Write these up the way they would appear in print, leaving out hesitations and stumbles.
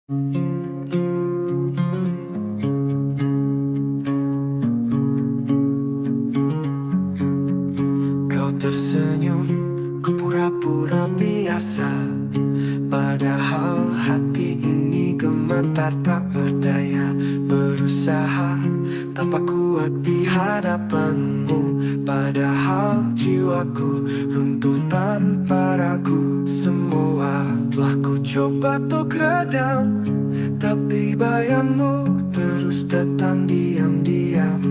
Kau tersenyum, ku pura-pura biasa. Padahal hati ini gemetar tak berdaya. Berusaha tampak kuat di hadapanmu. Padahal jiwaku runtuh tanpa ragu. Semua telah ku coba untuk redam, tapi bayangmu terus datang diam-diam.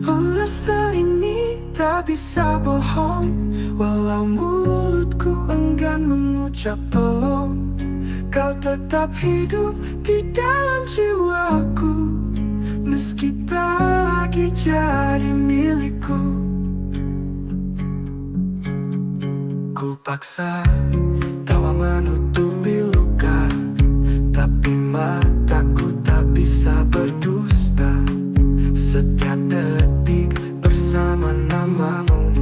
Rasa ini tak bisa bohong, walau mulutku enggan mengucap tolong. Kau tetap hidup di dalam jiwaku, meski tak lagi jadi milikku. Ku paksa tawa menutupi luka, tapi mataku tak bisa berdusta. Setiap detik bersama namamu,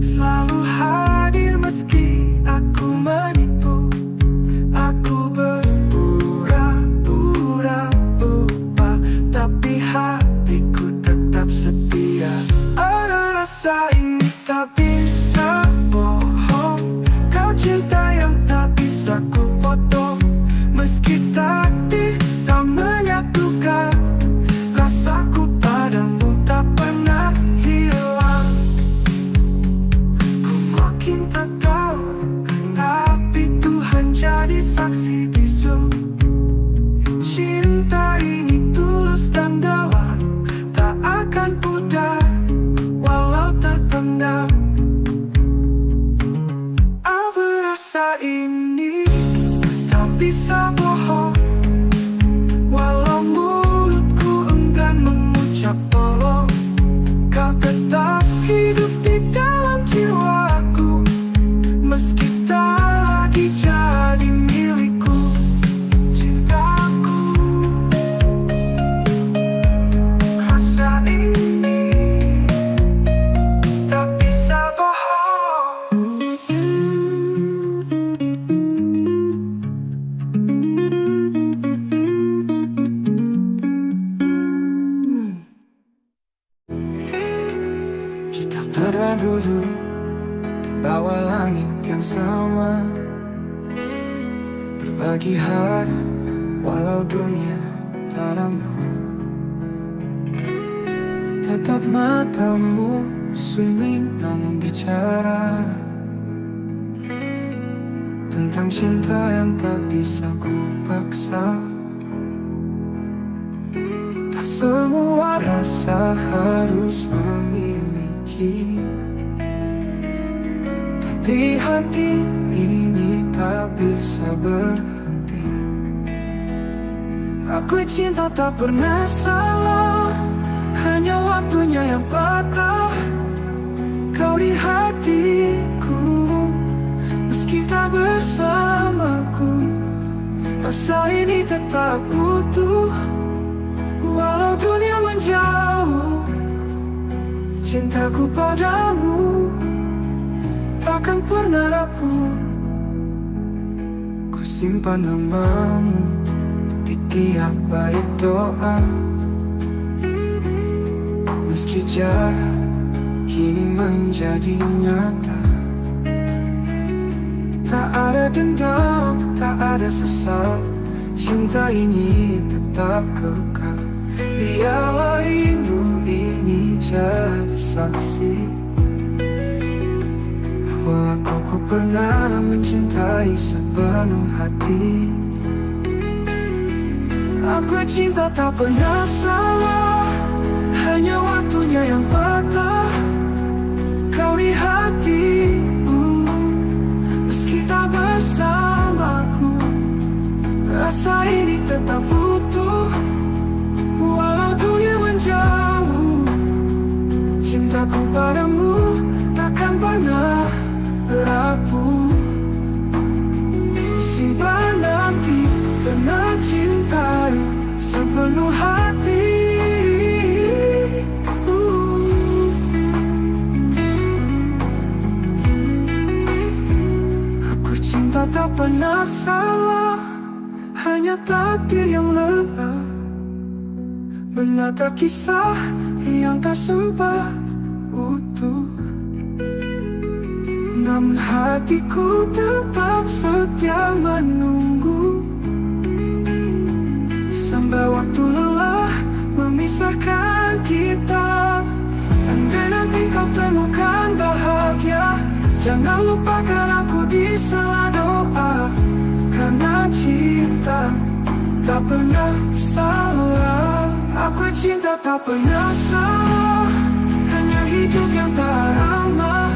selalu hadir meski aku menipu. Aku berpura-pura lupa, tapi hatiku tetap setia. Ada rasa ini tak bisa bohong, kau cinta yang tak bisa ku potong. Meski takdir tak menyatukan, rasaku padamu tak pernah hilang. Ku makin tak tahu, tapi Tuhan jadi saksi bisu. Cinta ini tulus dan dalam, tak akan pudar walau terpendam. Apa rasa ini tak bisa bohong, walau mulutku enggan mengucap tolong. Kau tetap hidup di dalam jiwaku, meski tak lagi jadi milikku. Cintaku, rasa ini tak bisa bohong. Kita pernah duduk di bawah langit yang sama, berbagi hari walau dunia tak ramah. Tetap matamu swimming namun bicara tentang cinta yang tak bisa ku paksa. Tak semua rasa harus memiliki, tapi hati ini tak bisa berhenti. Aku cinta tak pernah salah, hanya waktunya yang patah. Kau di hatiku, meski tak bersamaku. Rasa ini tetap utuh, walau dunia menjauh. Cintaku padamu takkan pernah rapuh. Ku simpan namamu di tiap bait doa, meski jarak kini menjadi nyata. Tak ada dendam, tak ada sesal, cinta ini tetap kekal. Biarlah rindu ini jadi saksi bahwa aku pernah mencintai sepenuh hati. Aku cinta tak pernah salah, hanya waktunya yang patah. Kau di hatiku, meski tak bersamaku. Rasa ini tetap utuh, walau dunia menjauh. Cintaku padamu takkan pernah rapuh. Simpan nanti pernah cintai sepenuh hati. Aku cinta tak pernah salah, hanya takdir yang lelah menata kisah yang tak sempat utuh. Namun hatiku tetap setia menunggu, sampai waktu lelah memisahkan kita. Andai nanti kau temukan bahagia, jangan lupakan aku di sela doa. Karena cinta tak pernah salah. Aku cinta tak pernah salah, hanya hidup yang tak ramah.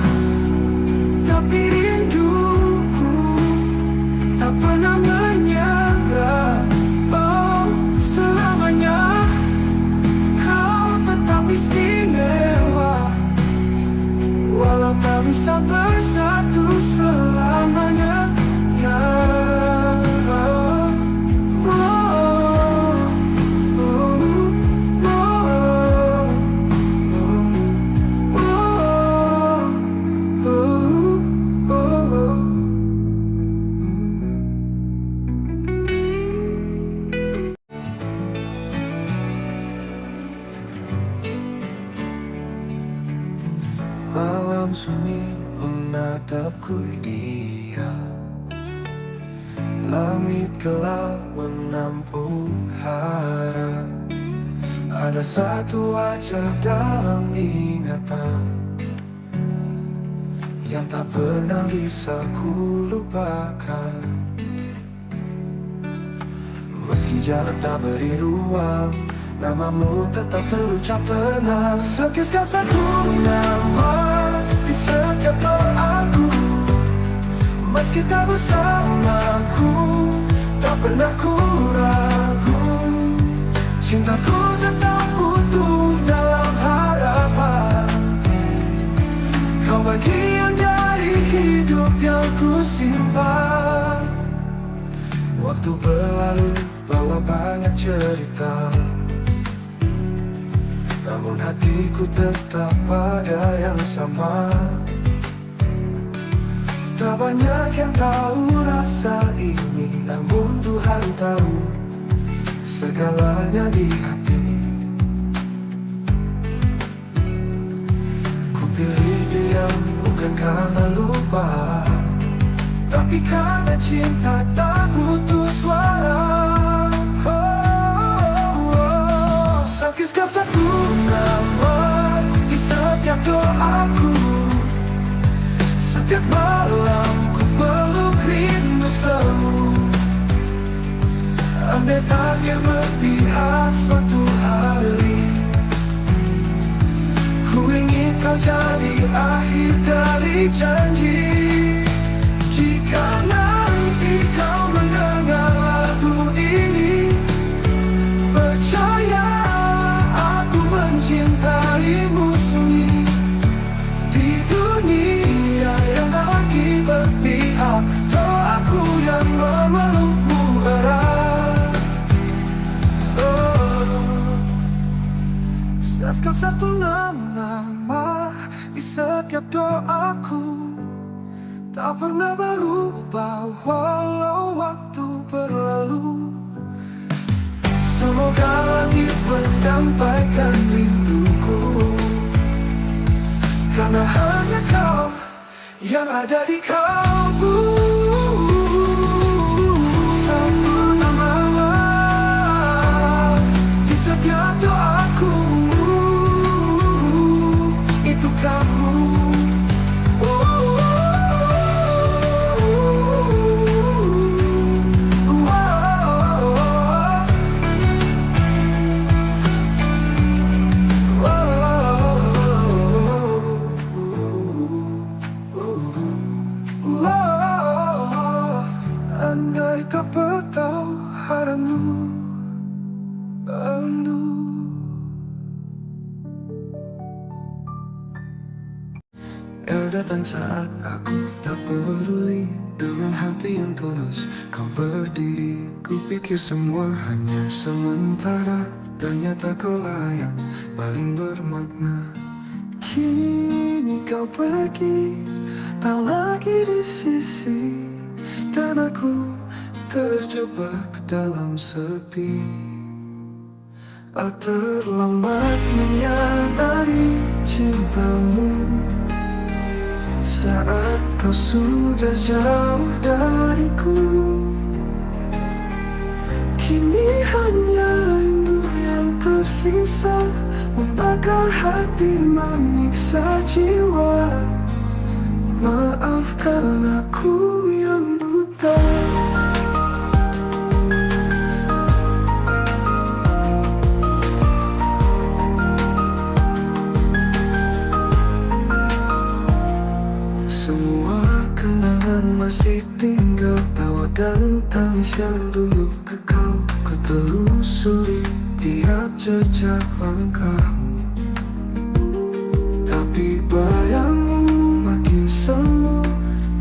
Tapi rinduku tak pernah menyerah. Oh, selamanya kau tetap istimewa, walau tak bisa bersatu selamanya. Ya, malam sunyi menatapku dia, langit gelap menampung harap. Ada satu wajah dalam ingatan yang tak pernah bisa ku lupakan. Meski jalan tak beri ruang, namamu tetap terucap tenang. Sekisah satu nama di setiap doaku, meski tak bersamaku, tak pernah ku ragu. Cintaku tetap utuh dalam harapan. Kau bagian dari hidup yang ku simpan. Waktu berlalu bawa banyak cerita, namun hatiku tetap pada yang sama. Tak banyak yang tahu rasa ini, namun Tuhan tahu segalanya di hati. Ku pilih diam bukan karena lupa, tapi karena cinta tak butuh suara. Sekisah satu nama di setiap doaku, setiap malam ku peluk rindu semu. Andai takdir berpihak suatu hari, ku ingin kau jadi akhir dari janji. Jika nanti kau mendengar lagu ini, percaya aku mencintaimu sunyi. Di dunia yang tak lagi berpihak, doaku yang memelukmu erat. Sekisah satu nama di setiap doaku, tak pernah berubah walau waktu berlalu. Semoga langit menyampaikan rinduku, karena hanya kau yang ada di kalbu. Satu nama di setiap doaku, itu kamu. Andai tak bertahu haramu bandu. Kau datang saat aku tak peduli, dengan hati yang tulus kau berdiri. Ku pikir semua hanya sementara, ternyata kaulah yang paling bermakna. Kini kau pergi, tak lagi di sisi, dan aku terjebak dalam sepi. Terlambat menyadari cintamu saat kau sudah jauh dariku. Kini hanya rindu yang tersisa, membakar hati, menyiksa jiwa. Maafkan aku yang buta. Semua kenangan masih tinggal, tawa dan tangis yang dulu kekal. Ku telusuri tiap jejak langkahmu, tapi bayangmu makin semu,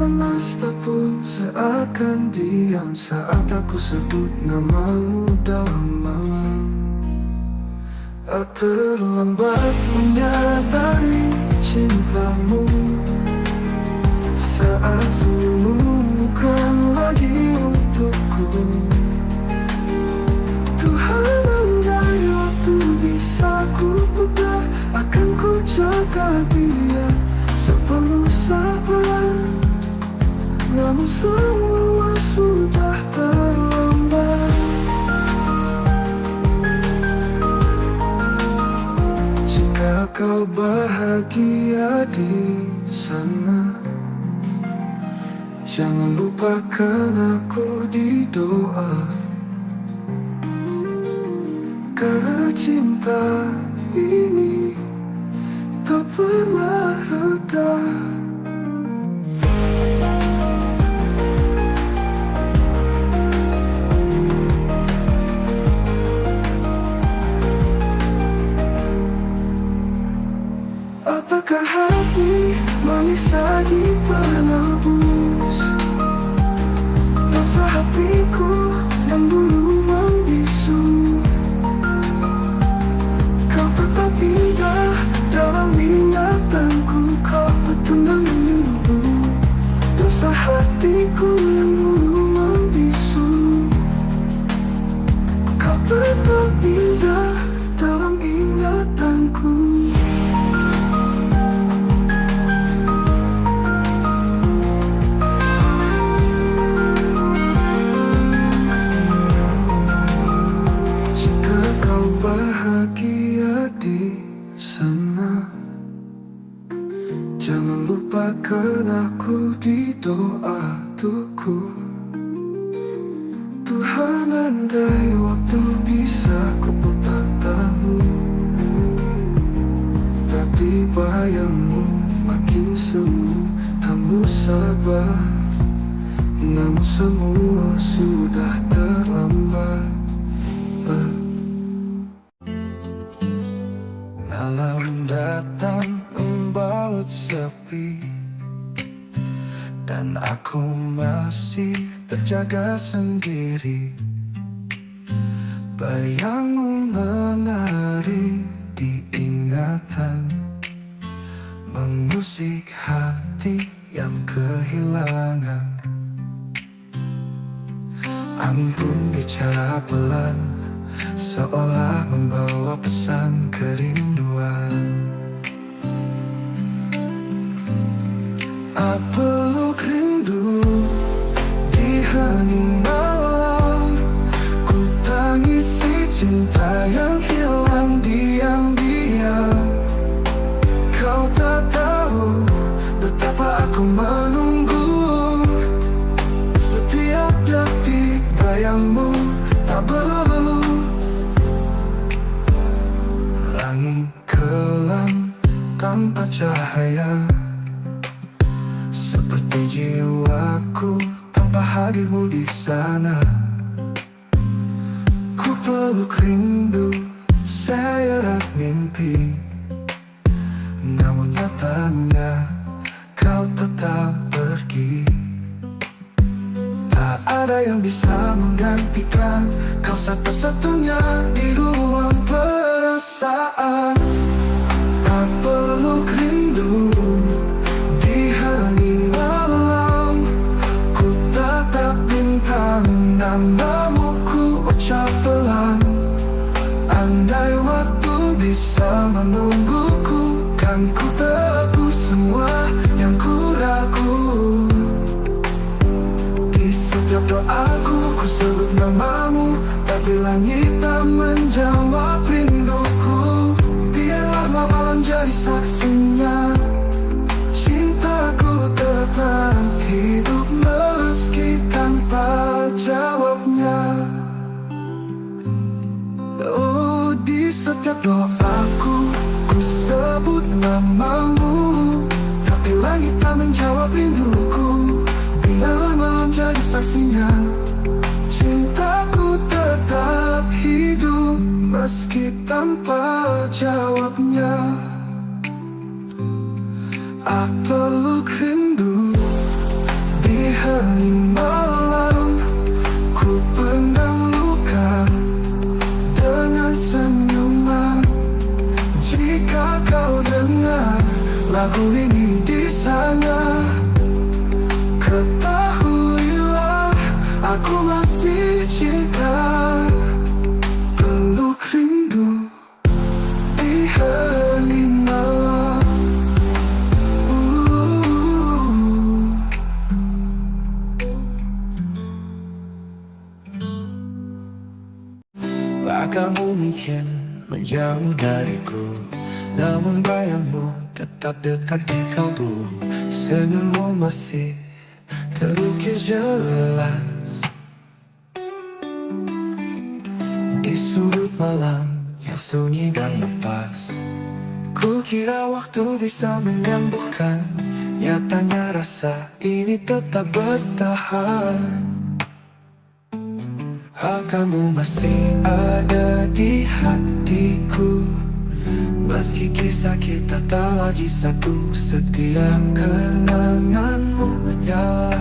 lemas tepung seakan diam saat aku sebut namamu dalam malam. Terlambat menyadari cintamu saat senyummu bukan lagi untukku. Tuhan, andai waktu bisa ku putar, akan ku jaga dia sepenuh sabar. Namun semua sudah terlambat. Jika kau bahagia di sana, jangan lupakan aku di doa. Karena cinta ini tak pernah reda. Apakah hati manis saji penebus rasa hatiku yang dulu membisu? Kau tetap indah dalam ingatanku, kau petundang menunggu dosa hatiku yang dulu membisu. Kau tetap indah dalam ingatanku. Bahagia di sana, jangan lupakan aku di doa tuku. Tuhan, andai waktu bisa ku putar tamu, tapi bayangmu makin semu, kamu sabar. Namun semua sudah terlambat. Malam datang membalut sepi, dan aku masih terjaga sendiri. Bayangmu menari di ingatan, mengusik hati yang kehilangan. Angin pun bicara pelan, seolah membawa pesan kerinduan. Peluk rindu di hening malam, ku tangisi cinta yang hilang diam-diam. Kau tak tahu betapa aku menunggu, setiap detik bayangmu tak berlalu. Langit kelam tanpa cahaya, seperti jiwaku tanpa hadirmu di sana. Ku peluk rindu, seret mimpi, namun nyatanya kau tetap pergi. Tak ada yang bisa menggantikan kau, satu-satunya di ruang perasaan. Tak peluk rindu di hening malam, ku tatap bintang namamu ku ucap pelan. Andai waktu bisa menungguku, kan ku tebus semua yang ku ragu. Di setiap doaku ku sebut namamu, tapi langit tak menjawab rinduku. Biarlah malam jadi saksinya, cintaku tetap hidup meski tanpa jawabnya. Oh, di setiap doaku ku sebut namamu, tapi langit tak menjawab rinduku. Biarlah malam jadi saksinya, cintaku tetap hidup meski tanpa jawabnya. Aku peluk rindu di hening malam, ku pendam luka dengan senyuman. Jika kau dengar lagu ini di sana, ketahuilah aku masih cinta. Peluk rindu di hening malam. Kamu mungkin menjauh dariku, namun bayangmu tetap dekat di kalbu. Senyummu masih terukir jelas di sudut malam yang sunyi dan lepas. Ku kira waktu bisa menyembuhkan, nyatanya rasa ini tetap bertahan. Kamu masih ada di hatiku, meski kisah kita tak lagi satu. Setiap kenanganmu menyala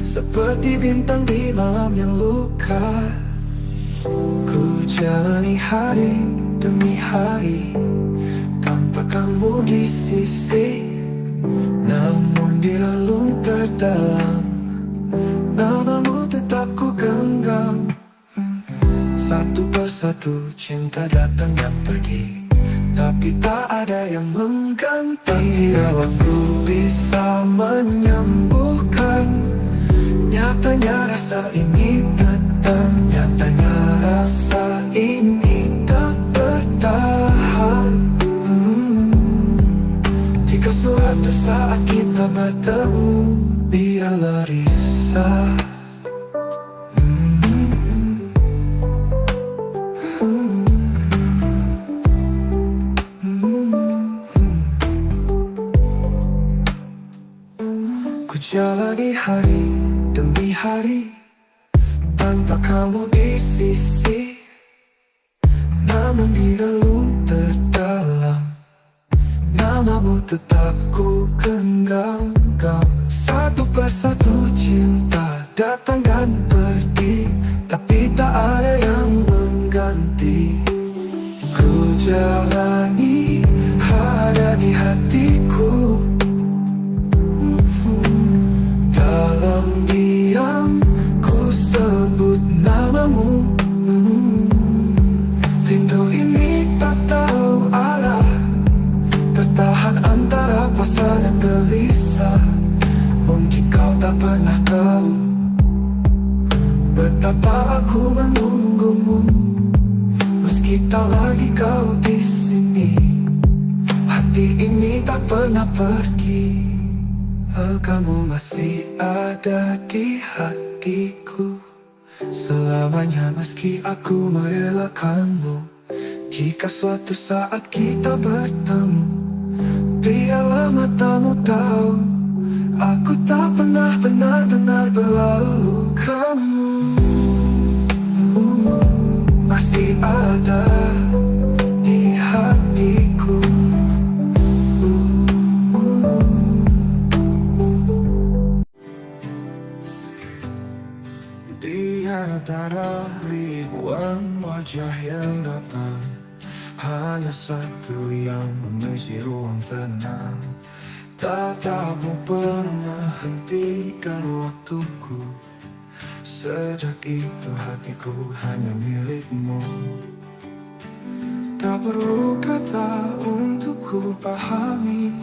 seperti bintang di malam yang luka. Ku jalani hari demi hari tanpa kamu di sisi, namun di relung terdalam namamu tetap ku genggam. Satu persatu cinta datang dan pergi, tapi tak ada yang mengganti. Bila waktu bisa menyembuhkan, nyatanya rasa ini datang. Nyatanya rasa ini tak bertahan. Jika suatu saat kita bertemu, biarlah risau. Jalani hari demi hari tanpa kamu di sisi, namun di relung terdalam namamu tetap ku genggam. Satu persatu cinta datang dan pergi, tapi tak ada yang mengganti. Ku jalani ada di hatiku, dalam diam ku sebut namamu. Rindu ini tak tahu arah, tertahan antara pasrah dan gelisah. Mungkin kau tak pernah tahu betapa aku menunggumu, meski tak lagi kau di sini. Hati ini tak pernah pergi. Kamu masih ada di hatiku selamanya, meski aku merelakanmu. Jika suatu saat kita bertemu, biarlah matamu tahu aku tak pernah benar-benar berlalu. Kamu masih ada di hatiku. Di antara ribuan wajah yang datang, hanya satu yang mengisi ruang tenang. Tatapmu pernah hentikan waktuku Sejak itu hatiku hanya milikmu. Tak perlu kata untuk ku pahami,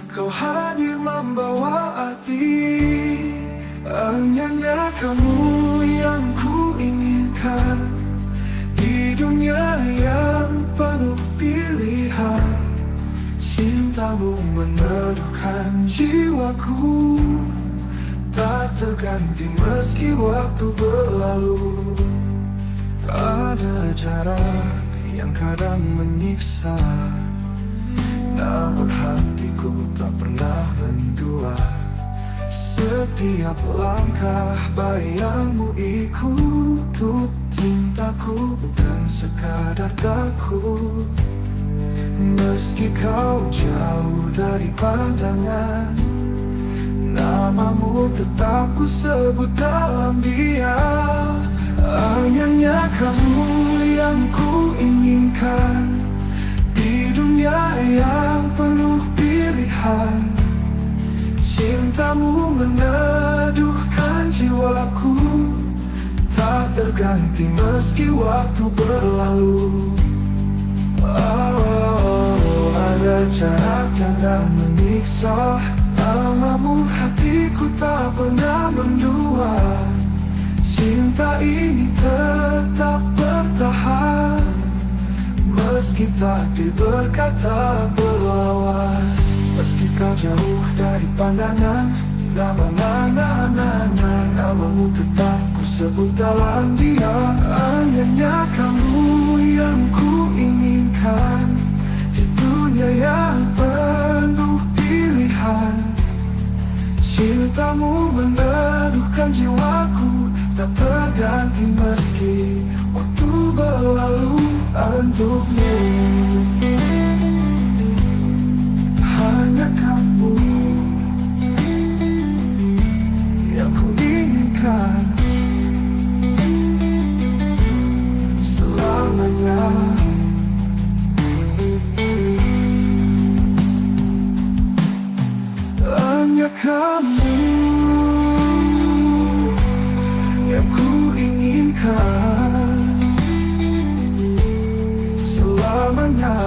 kau hadir membawa arti. Hanya kamu yang ku inginkan di dunia yang penuh pilihan. Cintamu meneduhkan jiwaku, tak terganti meski waktu berlalu. Ada jarak yang kadang menyiksa, namun hatiku tak pernah mendua. Setiap langkah bayangmu ikut untuk cintaku, bukan sekadar takut. Meski kau jauh dari pandangan, namamu tetap ku sebut dalam diam. Hanya kamu yang ku inginkan di dunia yang penuh pilihan. Cintamu meneduhkan jiwaku, tak terganti meski waktu berlalu. Ada jarak yang tak menyiksa, namamu hatiku tak pernah mendua. Cinta ini tetap bertahan, meski takdir berkata berlawan. Meski kau jauh dari pandangan, namamu tetap ku sebut dalam diam. Hanya kamu yang ku inginkan di dunia yang penuh pilihan. Cintamu meneduhkan jiwaku, tak terganti meski waktu berlalu. Untukmu hanya kamu yang ku inginkan selamanya. Hanya kamu yang ku inginkan selamanya.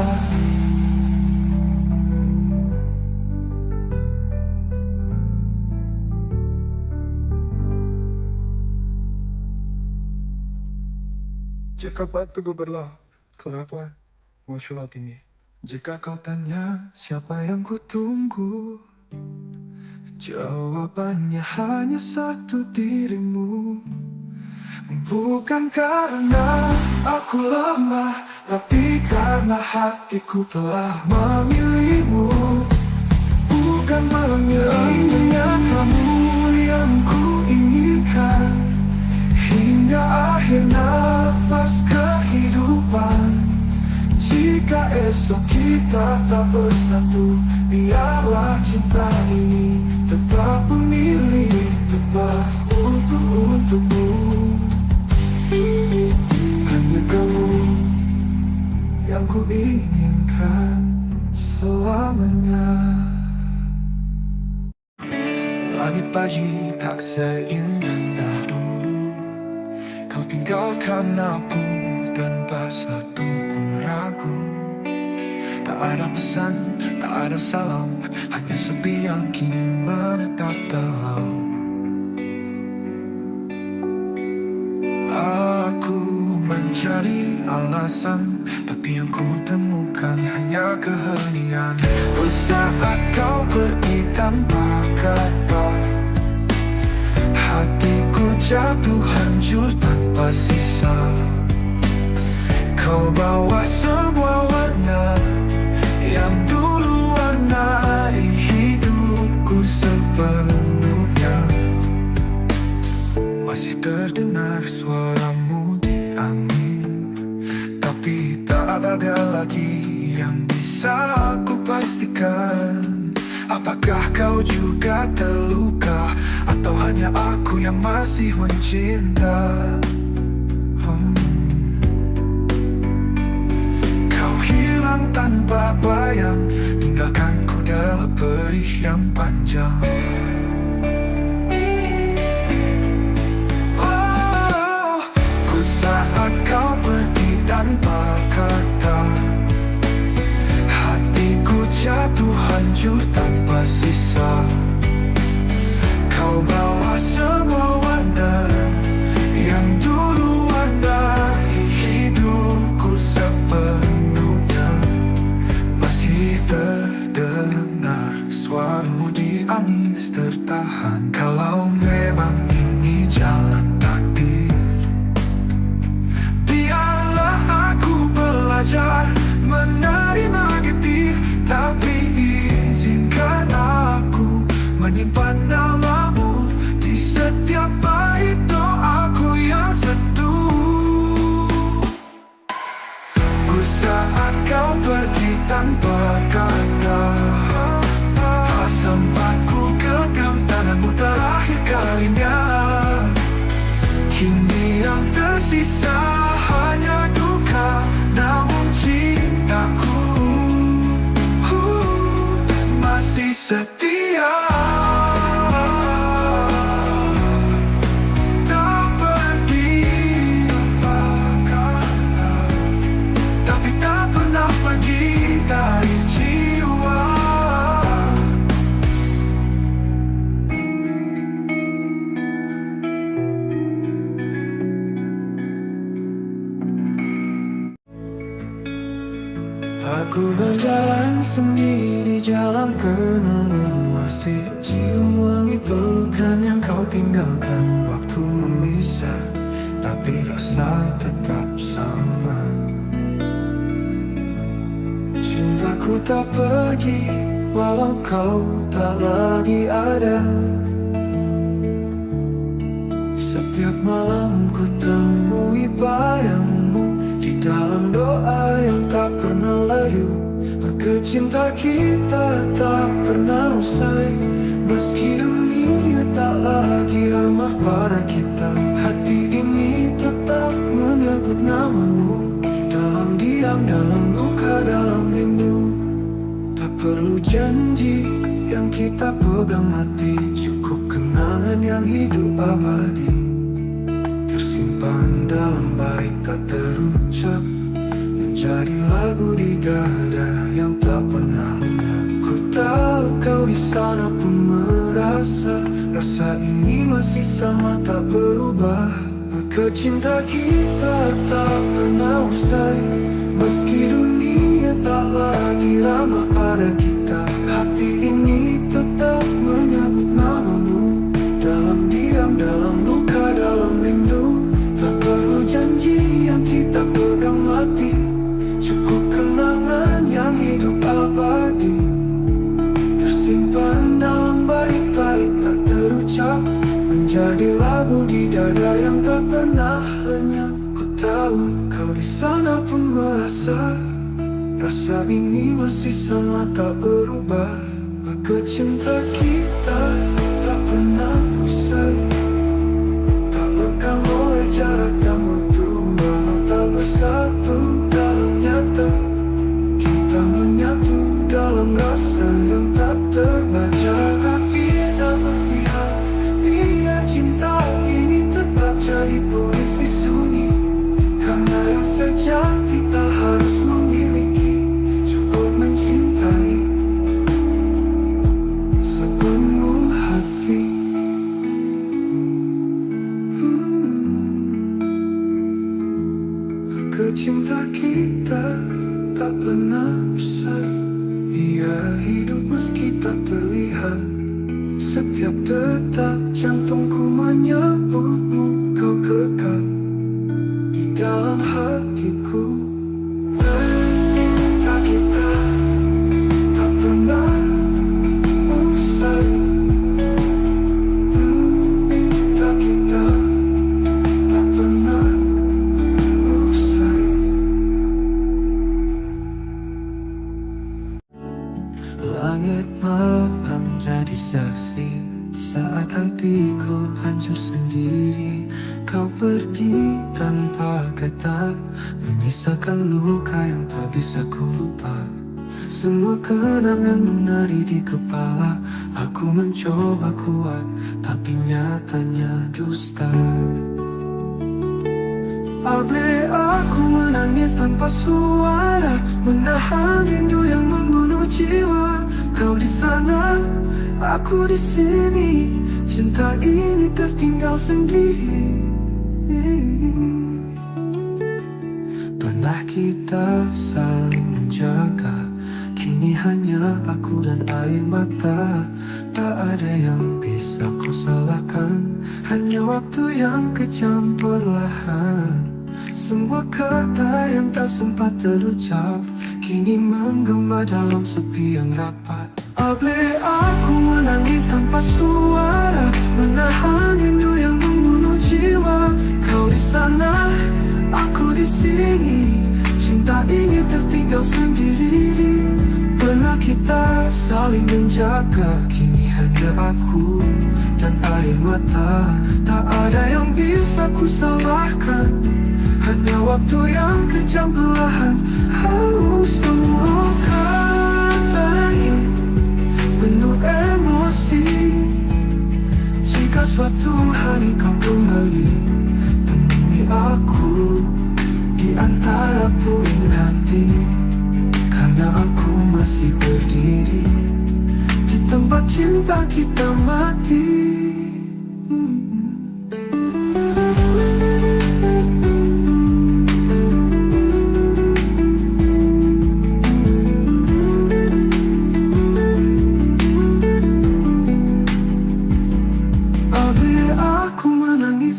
Jika waktuku berlalu, kenapa muncul ini? Jika kau tanya siapa yang ku tunggu, jawabannya hanya satu, dirimu. Bukan karena aku lemah, tapi karena hatiku telah memilihmu. Bukan memilihnya kamu yang ku inginkan hingga akhir nafas kehidupan. Jika esok kita tak bersatu, biarlah cinta ini tetap memilih tepat untukmu. Hanya kamu yang ku inginkan selamanya. Langit pagi tak seindah dulu, kau tinggalkan aku tanpa satu pun ragu. Tak ada pesan, tak ada salam, hanya sepi yang kini menetap dalam. Aku mencari alasan, tapi yang ku temukan hanya keheningan. Saat kau pergi tanpa kabar, hatiku jatuh hancur tanpa sisa. Kau bawa semua warna yang dulu warnai hidupku sepenuhnya. Masih terdengar suaramu di angin, tapi tak ada lagi yang bisa aku pastikan. Apakah kau juga terluka, atau hanya aku yang masih mencinta? Kau hilang tanpa bayang, tinggalkanku dalam perih yang panjang. hancur tanpa sisa. Kau bawa semua warna yang dulu warnai hidupku sepenuhnya. Masih terdengar suaramu di angis tertahan. Kalau memang ini jalan takdir, biarlah aku belajar menerima getir. Tapi izinkan aku menyimpan namamu di setiap bait doaku yang sentuh. Ku saat kau pergi tanpa kata, sempat ku genggam tanganmu terakhir kalinya. Kini yang tersisa hanya duka, namun cintaku masih setia. Tak pergi tapi tak pernah pergi dari jiwa. Aku berjalan sendiri, jalan kenangan, masih cium wangi pelukan yang kau tinggalkan. Waktu memisah, tapi rasa tetap sama. Cintaku tak pergi, walau kau tak lagi ada. Setiap malam ku temui bayangmu di dalam doa yang tak pernah layu. Maka cinta kita tak pernah usai, meski dunia tak lagi ramah pada kita. Hati ini tetap menyebut namamu, dalam diam, dalam luka, dalam rindu. Tak perlu janji yang kita pegang mati, cukup kenangan yang hidup abadi, tersimpan dalam bait tak terucap, menjadi lagu di dada yang tak pernah lenyap. Ku tahu kau di sana pun merasa rasa ini masih sama tak berubah. Maka cinta kita tak pernah usai, meski dunia tak lagi ramah pada kita. Hati ini tetap menyebut namamu, dalam diam, dalam luka, dalam rindu. Tak perlu janji yang kita pegang mati, cukup kenangan yang hidup abadi, tersimpan dalam bait-bait tak terucap, menjadi lagu di dada yang tak pernah lenyap. Ku tahu kau di sana pun merasa rasa ini masih sama tak berubah. Maka cinta kita tak pernah usai, tak lekang oleh jarak dan waktu, walau tak bersatu dalam nyata. Kita menyatu dalam rasa yang tak terbaca. Tapi tak berpihak, biar cinta ini tetap jadi puisi sunyi. Karena yang sejati tak harus memiliki, cukup mencintai sepenuh hati. Cinta kita tak pernah usai, ia hidup meski tak terlihat. Setiap detak jantungku menyebutmu, kau kekal di dalam hatiku. Cinta kita tak pernah usai, cinta kita tak pernah usai. Langit malam jadi saksi saat hatiku hancur sendiri. Kau pergi tanpa kata, menyisakan luka yang tak bisa ku lupa. Semua kenangan menari di kepala. Aku mencoba kuat, tapi nyatanya dusta. Abe aku menangis tanpa suara, menahan rindu yang membunuh jiwa. Kau di sana, aku di sini. Cinta ini tertinggal sendiri. Pernah kita saling menjaga, kini hanya aku dan air mata. Tak ada yang bisa kau salahkan, hanya waktu yang kejam perlahan. Semua kata yang tak sempat terucap kini menggema dalam sepi yang rapat. Boleh aku menangis tanpa suara, menahan rindu yang membunuh jiwa. Kau di sana, aku di sini. Cinta ini tertinggal sendiri. Pernah kita saling menjaga, kini hanya aku dan air mata. Tak ada yang bisa ku salahkan, hanya waktu yang kejam perlahan. Semua kata ini penuh emosi. Jika suatu hari kau kembali, temui aku di antara puing hati. Karena aku masih berdiri di tempat cinta kita mati.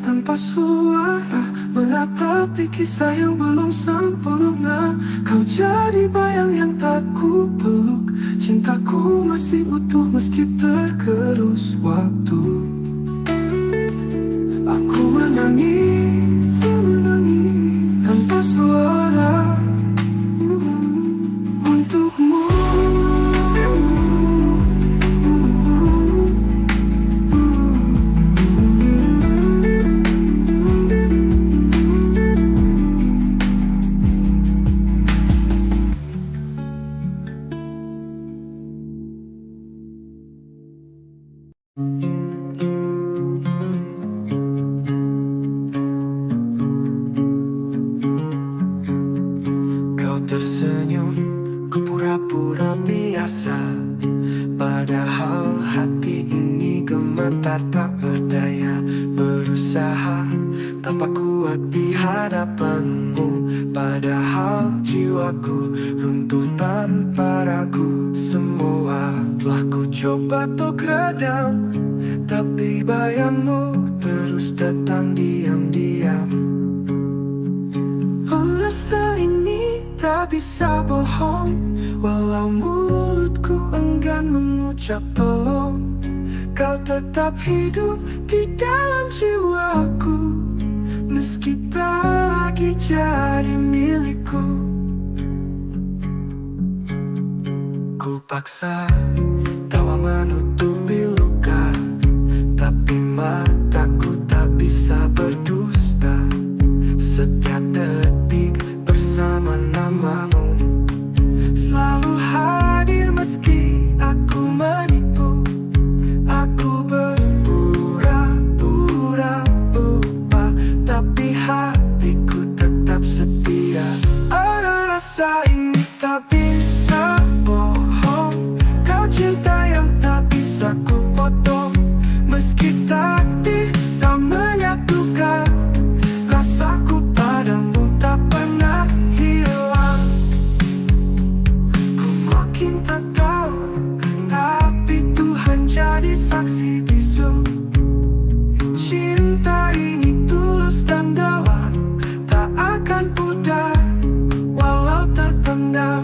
Tanpa suara, menatapi kisah yang belum sempurna. Kau jadi bayang yang tak ku peluk. Cintaku masih utuh meski tergerus waktu. Aku menangis, tanpa suara untukmu. Kau tersenyum, ku pura-pura biasa. Padahal hati ini gemetar tak berdaya. Berusaha tanpa kuat di hadapanmu. Padahal jiwaku runtuh tanpa ragu. Semua telah ku coba untuk redam, tapi bayangmu terus datang diam-diam. Rasa ini tak bisa bohong, walau mulutku enggan mengucap tolong. Kau tetap hidup di dalam jiwaku, meski tak lagi jadi milikku. Ku paksa tawa menutupi luka, tapi mataku tak bisa berdusta. Setiap detik bersama namamu, selalu hadir meski aku menipu. Aku berpura-pura lupa, tapi hatiku tetap setia. Ada rasa ini tak bisa bohong. Kau cinta yang tak bisa ku potong, meski takdir tak menyatukan. Rasaku padamu tak pernah hilang. Ku makin tak tahu, tapi Tuhan jadi saksi bisu. Cinta ini tulus dan dalam, tak akan pudar walau terpendam.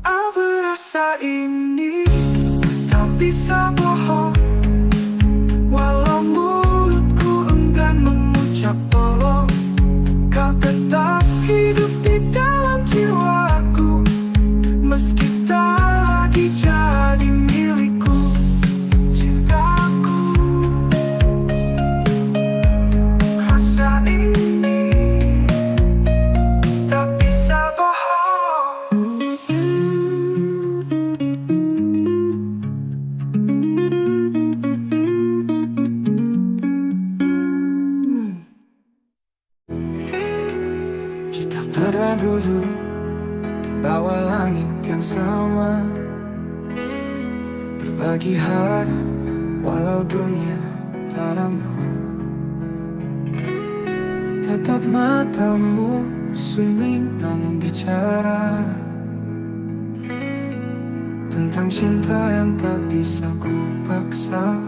Apa rasa ini tak bisa bohong, walau mulutku enggan mengucap tolong. Kau tetap hidup di dalam jiwaku, meski tak lagi jadi milikku. Cintaku, rasa ini tak bisa bohong. Kita pernah duduk di bawa langit yang sama, berbagi hari walau dunia tak ramah. Tetap matamu sunyi namun bicara tentang cinta yang tak bisa ku paksa.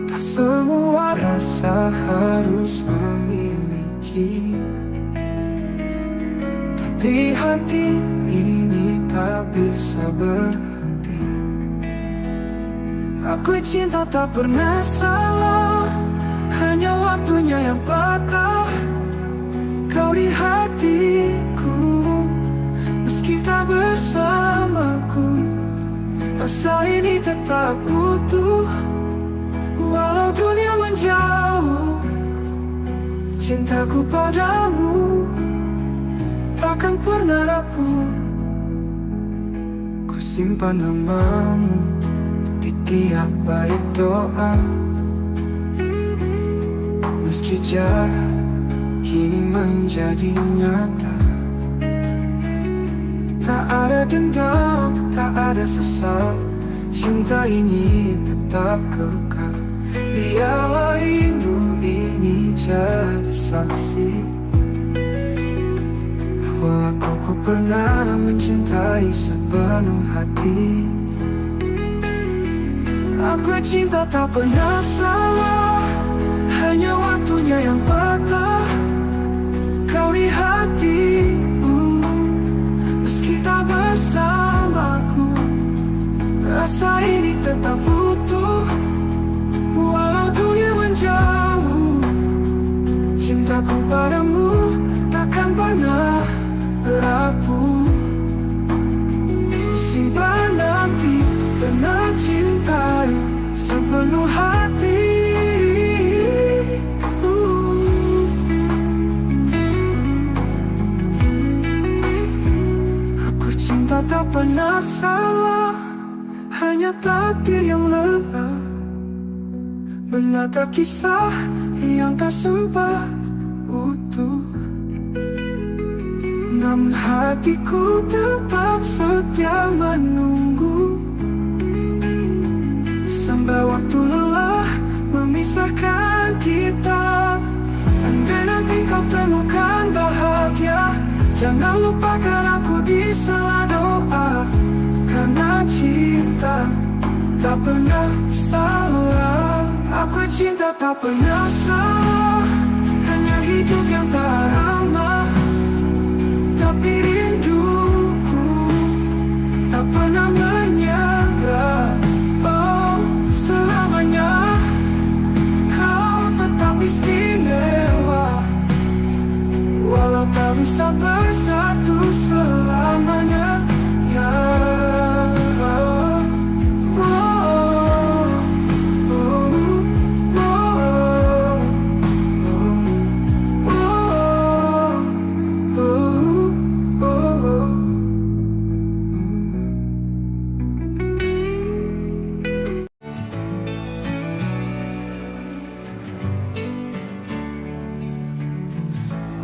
Tak semua rasa harus memiliki, tapi hati ini tak bisa berhenti. Aku cinta tak pernah salah, hanya waktunya yang patah. Kau di hatiku, meski tak bersamaku, rasa ini tetap utuh. Walau dunia menjauh, cintaku padamu takkan pernah rapuh. Ku simpan namamu di tiap bait doa, meski jarak kini menjadi nyata. Tak ada dendam, tak ada sesal, cinta ini tetap kekal. Biarlah rindu ini jadi saksi bahwa aku pernah mencintai sepenuh hati. Aku cinta tak pernah salah, hanya waktunya yang patah. Kau di hatiku, meski tak bersamaku, rasa ini tetap utuh. Walau dunia menjauh, cintaku padamu takkan pernah rapuh. Simpan nanti pernah cintai sepenuh hati. Aku cinta tak pernah salah, hanya takdir yang lelah menata kisah yang tak sempat utuh. Namun hatiku tetap setia menunggu, sampai waktu lelah memisahkan kita. Andai nanti kau temukan bahagia, jangan lupakan aku di sela doa. Karena cinta tak pernah salah. Aku cinta tak pernah salah, hanya hidup yang tak ramah. Tapi rinduku tak pernah menyerah. Oh, selamanya kau tetap istimewa, walau tak bisa bersatu selamanya. Ya,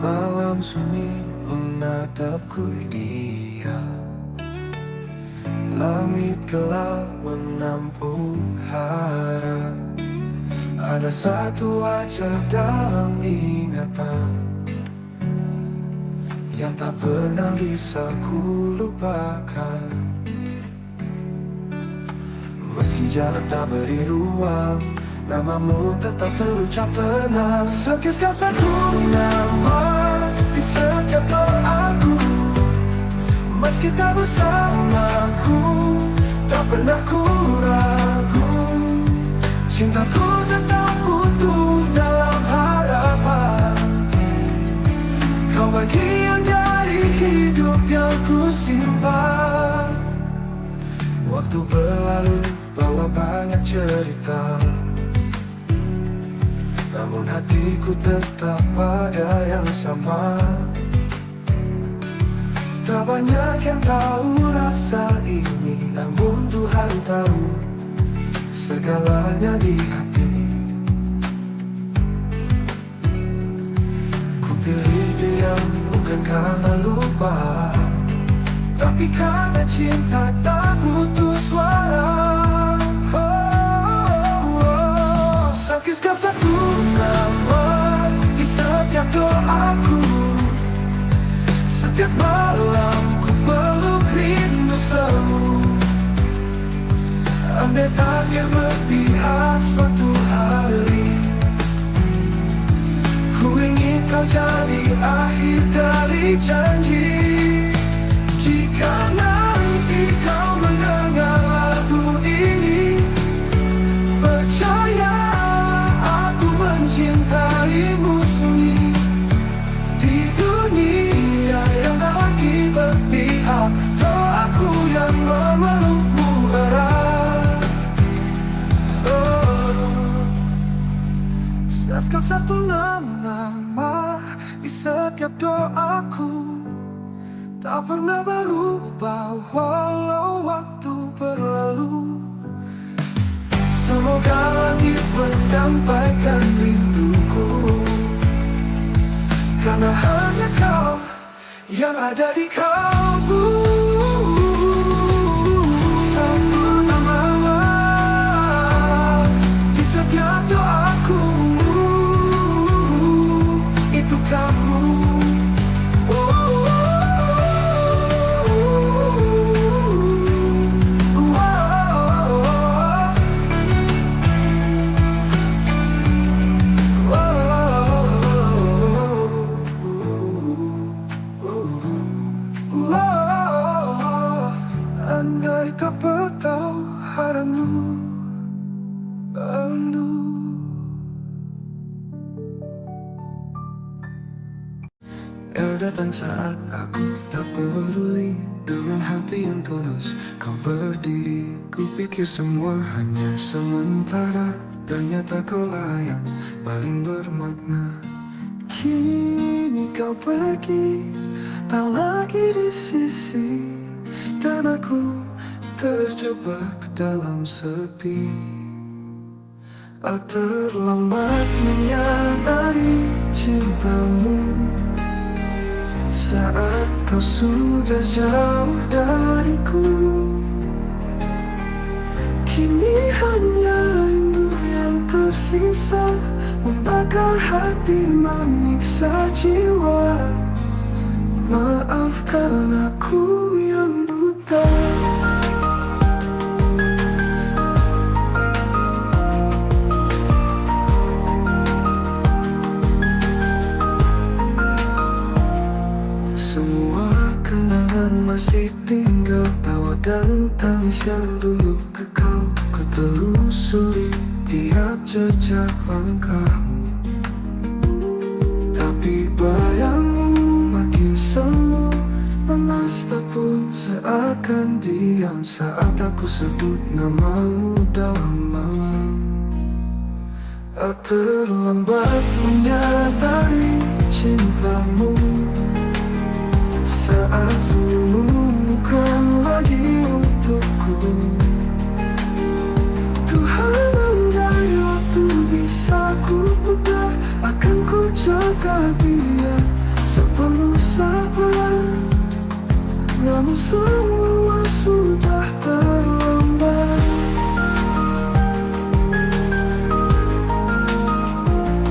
malam sunyi menatapku dia, langit gelap menampung harap. Ada satu wajah dalam ingatan yang tak pernah bisa ku lupakan. Meski jarak tak beri ruang, namamu tetap terucap tenang. Sekiskan satu nama di setiap doaku, meski tak bersamaku, tak pernah ku ragu. Cintaku tetap utuh dalam harapan. Kau bagian dari hidup yang ku simpan. Waktu berlalu bawa banyak cerita, namun hatiku tetap pada yang sama. Tak banyak yang tahu rasa ini, namun Tuhan tahu segalanya di hati. Ku pilih diam bukan karena lupa, tapi karena cinta tak butuh suara. Sakitkan satu nama di setiap doaku. Setiap malam ku peluk rindu semu. Andai takdir berpihak suatu hari, ku ingin kau jadi akhir dari janji. Jika nanti kau mendengar lagu ini, percaya aku mencintaimu sunyi. Di dunia yang tak lagi berpihak, doaku yang memelukmu erat. Siaskan satu nama di setiap doaku, tak pernah berubah walau waktu berlalu. Semoga langit menyampaikan rinduku, karena hanya kau yang ada di kalbu. Satu nama di setiap doaku, itu kamu. Andai tak bertahu haramu rindu. Datang saat aku tak peduli, dengan hati yang tulus kau berdiri. Kupikir semua hanya sementara, ternyata kaulah yang paling bermakna. Kini kau pergi, tak lagi di sisi, dan aku terjebak dalam sepi. Terlambat menyadari cintamu saat kau sudah jauh dariku. Kini hanya rindu yang tersisa, membakar hati, menyiksa jiwa. Maafkan aku yang buta. Semua kenangan masih tinggal, tawa dan tangis yang dulu kekal. Ku telusuri tiap jejak langkahmu, tapi bayangmu makin semu. Lemas tak pun seakan diam saat aku sebut namamu dalam malam. Terlambat menyadari cintamu saat senyummu bukan lagi untukku. Tuhan, andai waktu bisa ku putar, akan ku jaga dia sepenuh sabar. Namun semua sudah terlambat.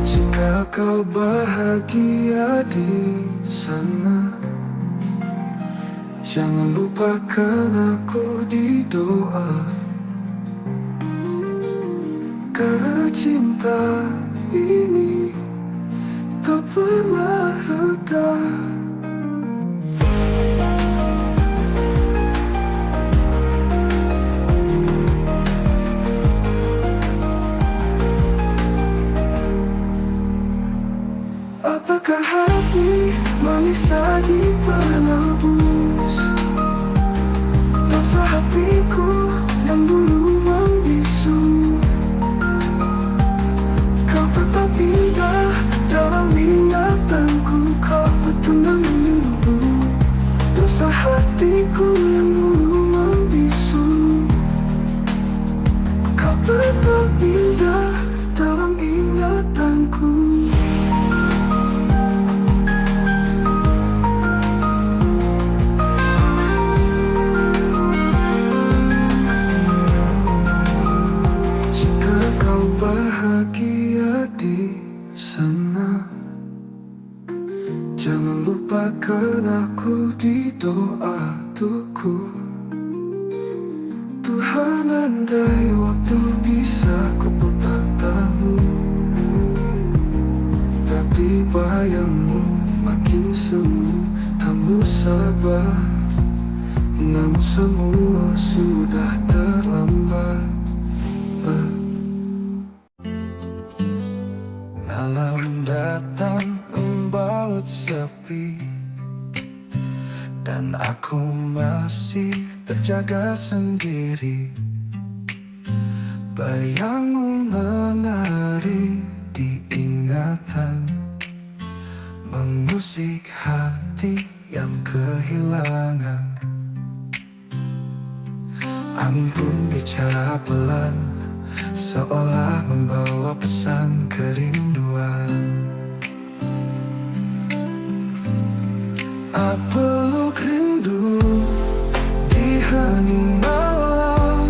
Jika kau bahagia di sana, jangan lupakan aku di doa. Karena cinta ini tak pernah reda. Apakah hati manis saji penebus dosa hatiku yang dulu membisu? Kau tetap indah dalam ingatanku, kau petundang menunggu dosa hatiku yang dulu membisu. Kau tetap indah dalam ingatanku. di sana. Jangan lupakan aku di doa tuku. Tuhan, andai waktu bisa kuputar tahu, tapi bayangmu makin semu. Kamu sabar, namun semua sudah terlambat. Malam datang membalut sepi, dan aku masih terjaga sendiri. Bayangmu menari di ingatan, mengusik hati yang kehilangan. Angin pun bicara pelan, seolah membawa pesan kerinduan. Peluk rindu di hening malam,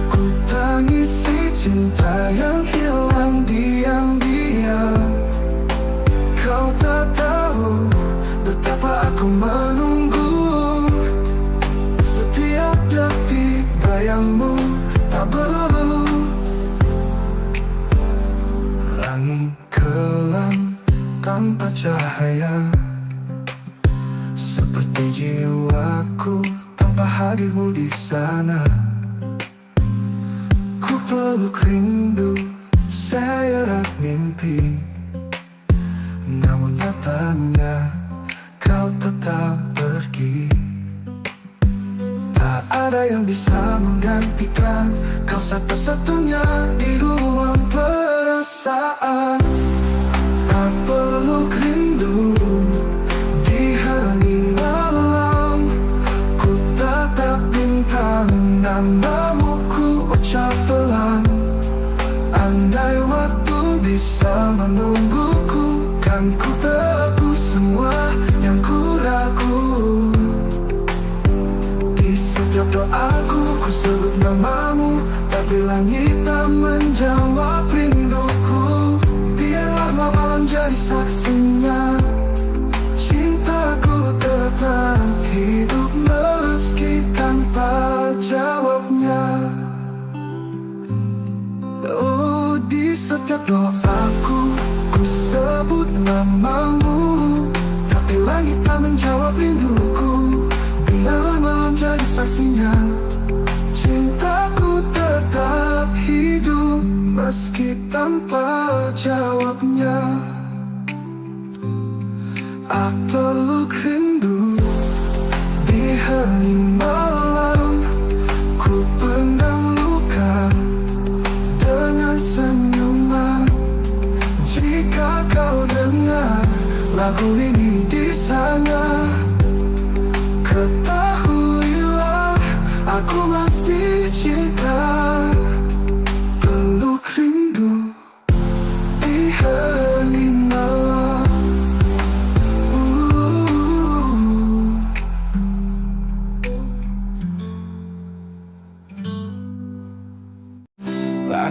ku tangisi cinta yang hilang diam-diam. Kau tak tahu betapa aku menunggu, setiap detik bayangmu tak berlalu. Langit kelam tanpa cahaya, seperti jiwaku tanpa hadirmu di sana. Ku peluk rindu, seret mimpi, namun nyatanya kau tetap pergi. Tak ada yang bisa menggantikan kau, satu-satunya di ruang perasaan. Tak peluk rindu di hening malam, ku tatap bintang, namamu ku ucap pelan. Andai waktu bisa menungguku, kan ku tebus semua yang ku ragu. Di setiap doaku ku sebut namamu, tapi langit tak menjawab rinduku. Biarlah malam jadi saksinya, cintaku tetap hidup meski tanpa jawabnya. Oh, di setiap doaku ku sebut namamu, tapi langit tak menjawab rinduku. Biarlah malam jadi saksinya, cintaku tetap hidup meski tanpa jawabnya. Aku peluk rindu di hening malam, ku pendam luka dengan senyuman. Jika kau dengar lagu ini di sana, ketahuilah aku masih cinta. Peluk rindu di hening malam.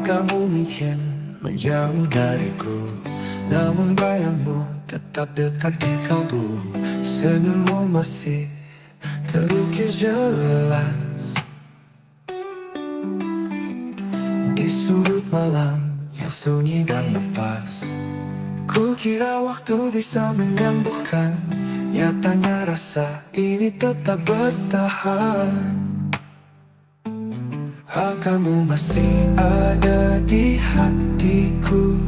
Kamu mungkin menjauh dariku, namun bayangmu tetap dekat di kalbu. Senyummu masih terukir jelas di sudut malam yang sunyi dan lepas. Ku kira waktu bisa menyembuhkan, nyatanya rasa ini tetap bertahan. Kamu masih ada di hatiku,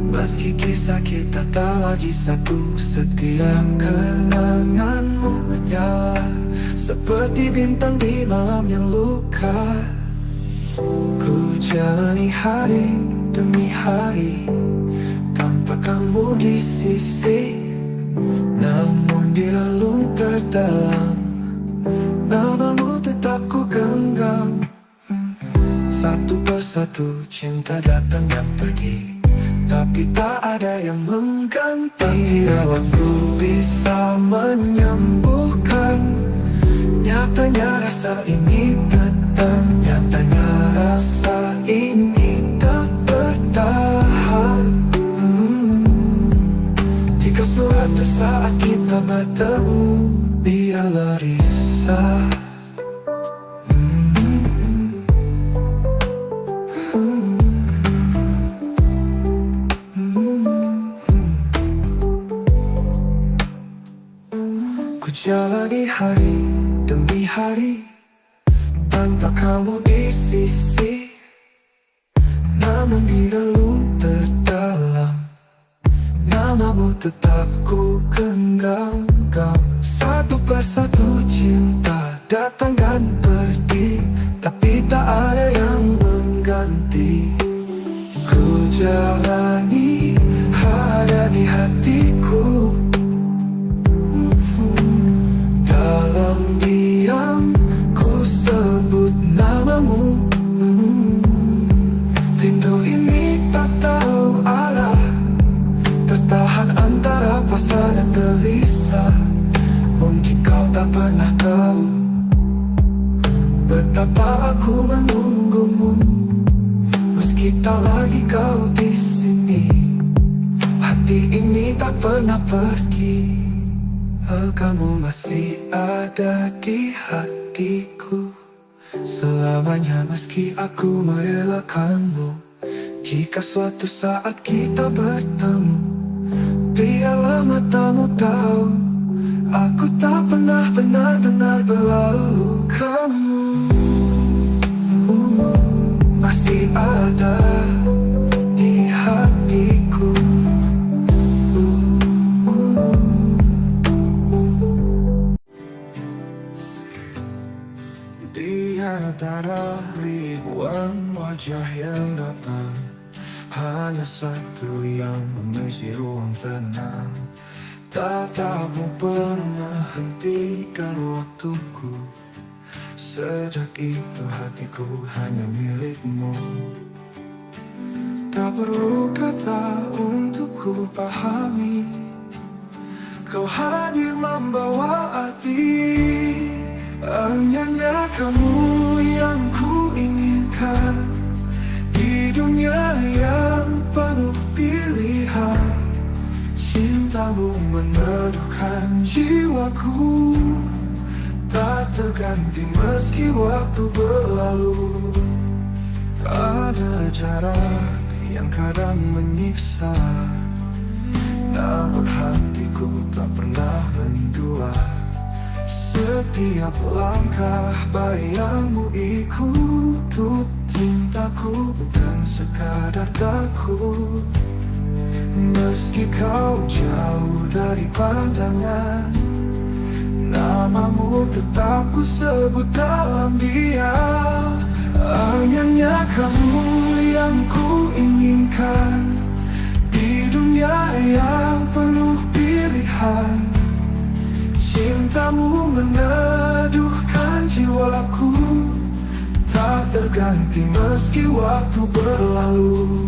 meski kisah kita tak lagi satu. Setiap kenanganmu menyala seperti bintang di malam yang luka. Ku jalani hari demi hari tanpa kamu di sisi, namun di relung terdalam namamu tetap ku genggam. Satu persatu cinta datang dan pergi, tapi tak ada yang mengganti. Bila waktu bisa menyembuhkan, nyatanya rasa ini tetap. Nyatanya rasa ini tak bertahan. jalani hari demi hari tanpa kamu di sisi. Namun di relung terdalam namamu tetap ku genggam. Satu persatu cinta datang dan pergi, tapi tak ada yang mengganti. Ku jalani ada di hatiku. Dalam diam ku sebut namamu. Rindu ini tak tahu arah, tertahan antara pasrah dan gelisah. Mungkin kau tak pernah tahu betapa aku menunggumu. Meski tak lagi kau di sini, hati ini tak pernah pergi. Kamu masih ada di hatiku selamanya, meski aku merelakanmu. Jika suatu saat kita bertemu, biarlah matamu tahu aku tak pernah benar-benar berlalu. Kamu masih ada di hatiku. Di antara ribuan wajah yang datang, hanya satu yang mengisi ruang tenang. Tatapmu pernah hentikan waktuku. Sejak itu hatiku hanya milikmu. Tak perlu kata untuk ku pahami, kau hadir membawa arti. Hanya kamu yang ku inginkan di dunia yang penuh pilihan. Cintamu meneduhkan jiwaku, tak terganti meski waktu berlalu. Ada jarak yang kadang menyiksa, namun hatiku tak pernah mendua. Setiap langkah bayangmu ikut cintaku, bukan sekadar takut. Meski kau jauh dari pandangan, namamu tetap ku sebut dalam diam. Hanya kamu yang ku inginkan di dunia yang penuh pilihan. Cintamu meneduhkan jiwaku, tak terganti meski waktu berlalu.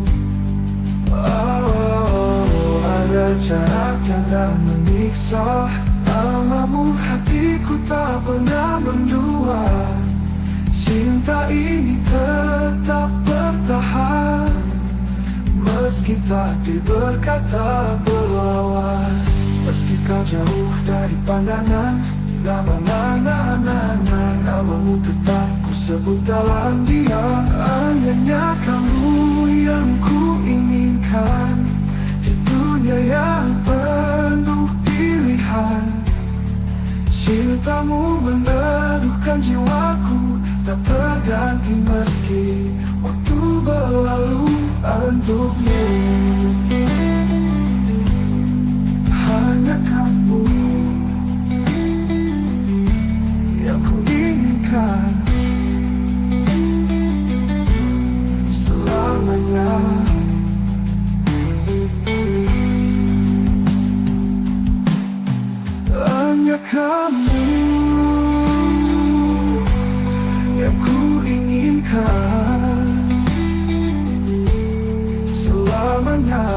Ada jarak yang tak menyiksa, namamu hatiku tak pernah mendua. Cinta ini tetap bertahan, meski takdir berkata berlawan. Meski kau jauh dari pandangan, namamu tetap ku sebut dalam diam. Hanya kamu yang ku inginkan di dunia yang penuh pilihan. Cintamu meneduhkan jiwaku, tak terganti meski waktu berlalu. Untukmu hanya kamu yang ku inginkan selamanya. Hanya kamu yang ku inginkan selamanya.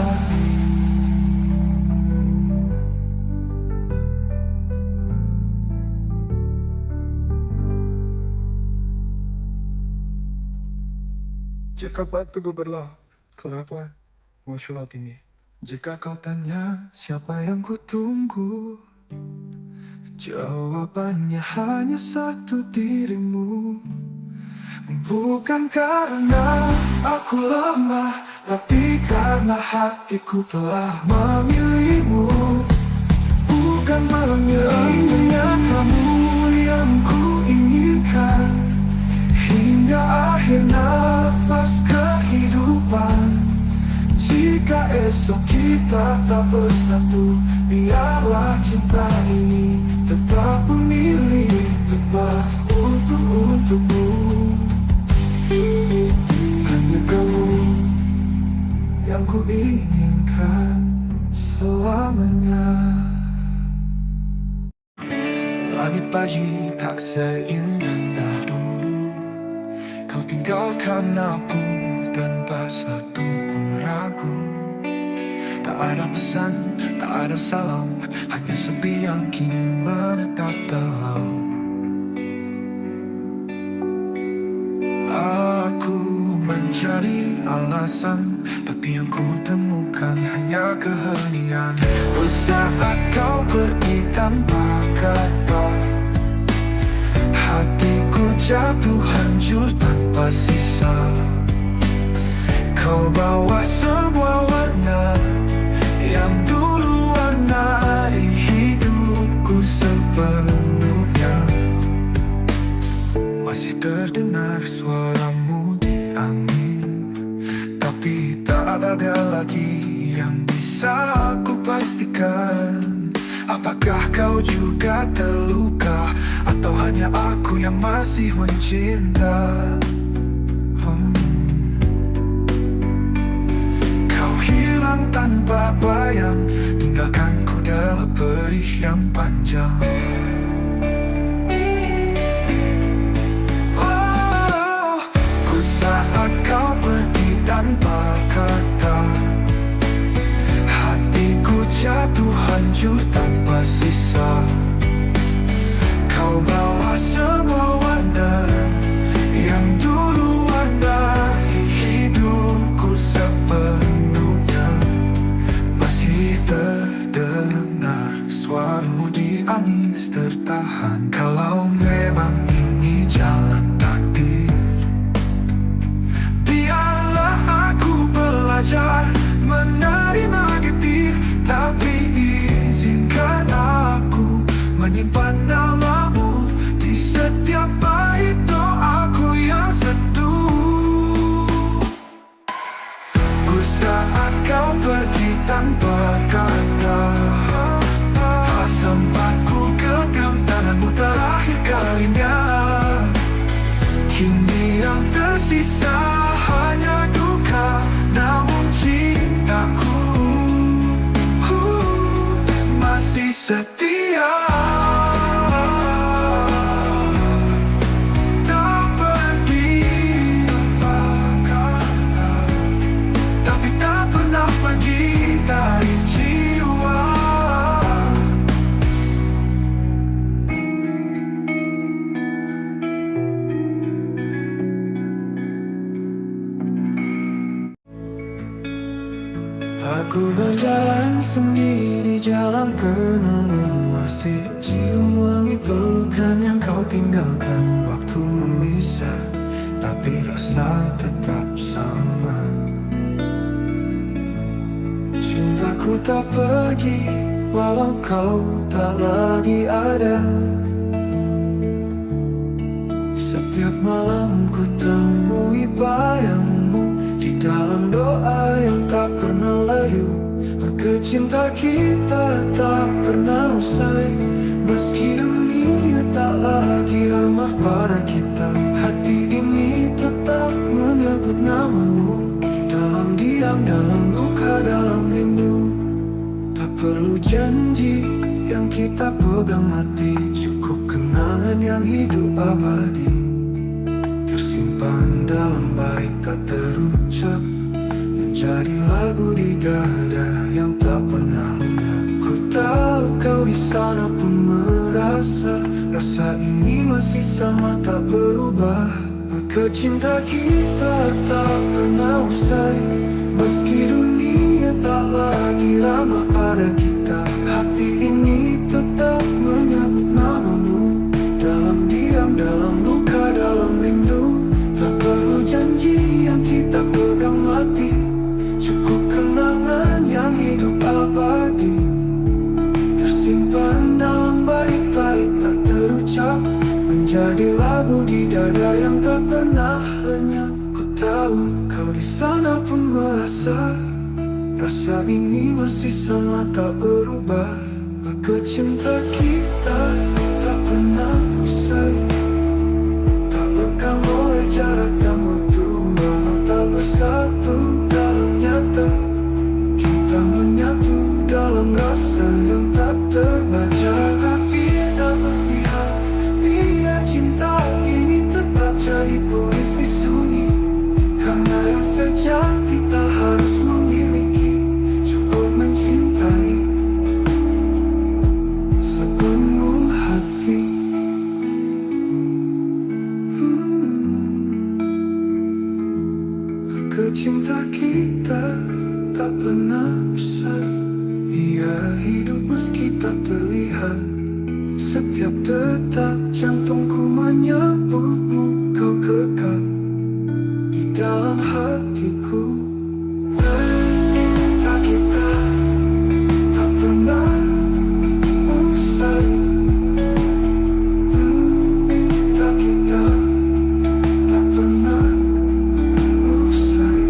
Jika waktu berlalu, kenapa muncul ini? Jika kau tanya siapa yang ku tunggu, jawabannya hanya satu, dirimu. Bukan karena aku lemah, tapi karena hatiku telah memilihmu. Bukan memilihmu yang kamu yang ku inginkan hingga akhir nafas kehidupan. Jika esok kita tak bersatu, biarlah cinta ini tetap memilih tempat untukmu. Hanya kamu yang ku inginkan selamanya. Langit pagi tak seindah dulu, kau tinggalkan aku tanpa satu pun ragu. Tak ada pesan, tak ada salam, hanya sepi yang kini menetap dalam. Aku mencari alasan, tapi yang ku temukan hanya keheningan. Saat kau pergi tanpa kata, hatiku jatuh hancur tanpa sisa. Kau bawa semua warna yang dulu warnai hidupku sepenuhnya. Masih terdengar suaramu di angin, tapi tak ada lagi yang bisa aku pastikan. Apakah kau juga terluka, atau hanya aku yang masih mencinta? Kau hilang tanpa bayang, tinggalkanku dalam perih yang panjang. Saat kau pergi tanpa kata, hatiku jatuh hancur tanpa sisa. Kau bawa semua warna yang dulu warnai hidupku sepenuhnya. Masih terdengar suaramu di angin tertahan. Kalau memang ini jalan takdir, menerima getir, tapi izinkan aku menyimpan namamu di setiap bait doaku yang sentuh. Saat kau pergi tanpa kata, sempat ku genggam tanganmu terakhir kalinya. Kini yang tersisa hanya duka, namun cintaku masih setia. Tak pergi tanpa kata, tapi tak pernah pergi dari jiwa. Aku berjalan sendiri, jalan kenangan, masih cium wangi pelukan yang kau tinggalkan. Waktu memisah, tapi rasa tetap sama. Cintaku tak pergi, walau kau tak lagi ada. Setiap malam ku temui bayangmu di dalam doa yang tak pernah layu. Maka cinta kita tak pernah usai, meski dunia tak lagi ramah pada kita. Hati ini tetap menyebut namamu, dalam diam, dalam luka, dalam rindu. Tak perlu janji yang kita pegang mati, cukup kenangan yang hidup abadi, tersimpan dalam bait tak terucap, menjadi lagu di dada yang tak pernah lenyap. Ku tahu kau di sana pun merasa, rasa ini masih sama tak berubah. Maka cinta kita tak pernah usai, meski dunia tak lagi ramah pada kita. Hati ini tetap menyebut namamu, dalam diam, dalam luka, dalam rindu. Tak perlu janji yang kita pegang mati, cukup kenangan yang hidup abadi, tersimpan dalam bait-bait tak rasa ini masih sama tak berubah. Maka cinta kita tak pernah usai, tak lekang oleh jarak dan waktu. Walau tak bersatu dalam nyata, kita menyatu dalam rasa yang tak terbaca. Tapi tak berpihak, biar cinta ini tetap jadi puisi sunyi. Karena yang sejati tak harus memiliki, cukup mencintai sepenuh hati. Cinta kita tak pernah usai, ia hidup meski tak terlihat. Setiap detak jantungku menyebutmu, kau kekal di dalam hatiku. Cinta kita tak pernah usai, cinta kita tak pernah usai.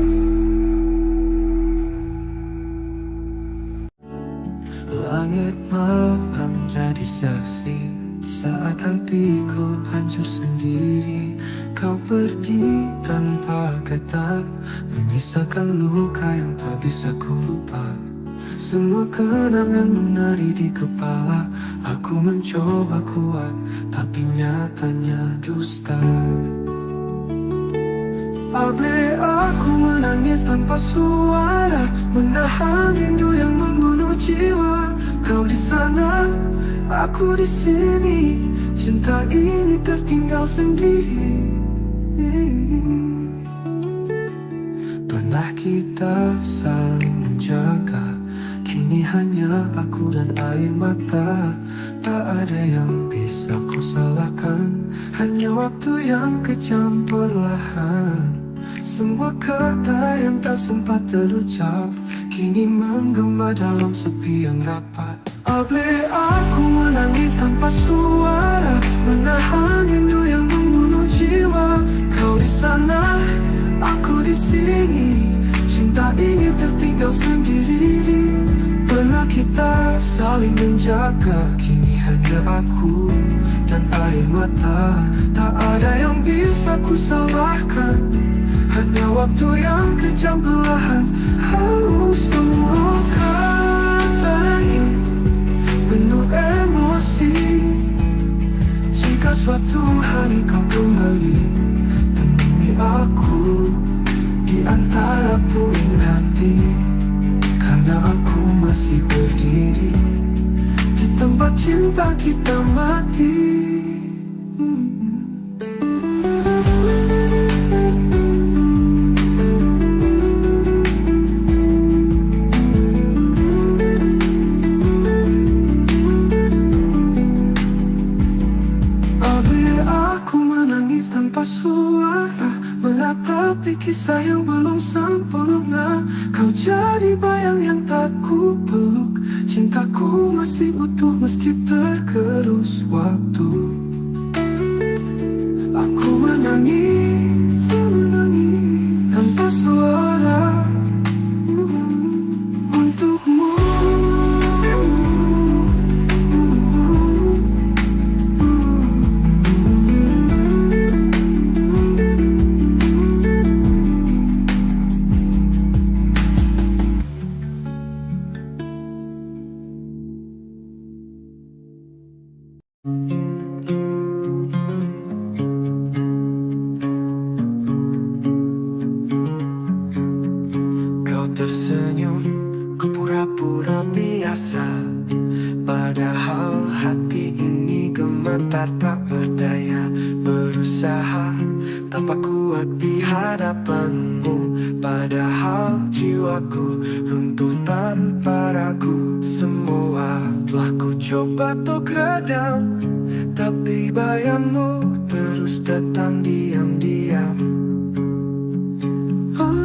Langit malam jadi saksi saat hatiku hancur sendiri. Kau pergi tanpa kata, menyisakan luka yang tak bisa ku lupa. Semua kenangan menari di kepala. Aku mencoba kuat, tapi nyatanya dusta. Abe aku menangis tanpa suara, menahan rindu yang membunuh jiwa. Kau di sana, aku di sini. Cinta ini tertinggal sendiri. Pernah kita saling menjaga, kini hanya aku dan air mata. Tak ada yang bisa kau salahkan, hanya waktu yang kejam perlahan. Semua kata yang tak sempat terucap kini menggema dalam sepi yang rapat. Abe aku menangis tanpa suara, menahan rindu yang membunuh jiwa. Kau di sana, aku di sini. Cinta ini tertinggal sendiri. Pernah kita saling menjaga, kini hanya aku dan air mata. Tak ada yang bisa ku salahkan, hanya waktu yang kejam perlahan. Semua kata ini penuh emosi. Jika suatu hari kau kembali, temui aku di antara puing hati. Karena aku masih berdiri di tempat cinta kita mati. Tanpa suara, menatapi kisah yang belum sempurna. Kau jadi bayang yang tak ku peluk. Cintaku masih utuh meski tergerus waktu. Aku menangis, menangis tanpa suara untukmu. Kau tersenyum, ku pura-pura biasa. Padahal hati ini gemetar tak berdaya. Berusaha tanpa kuat di hadapanmu. Padahal jiwaku runtuh tanpa ragu. Semua telah ku coba untuk redam, tapi bayangmu terus datang diam-diam.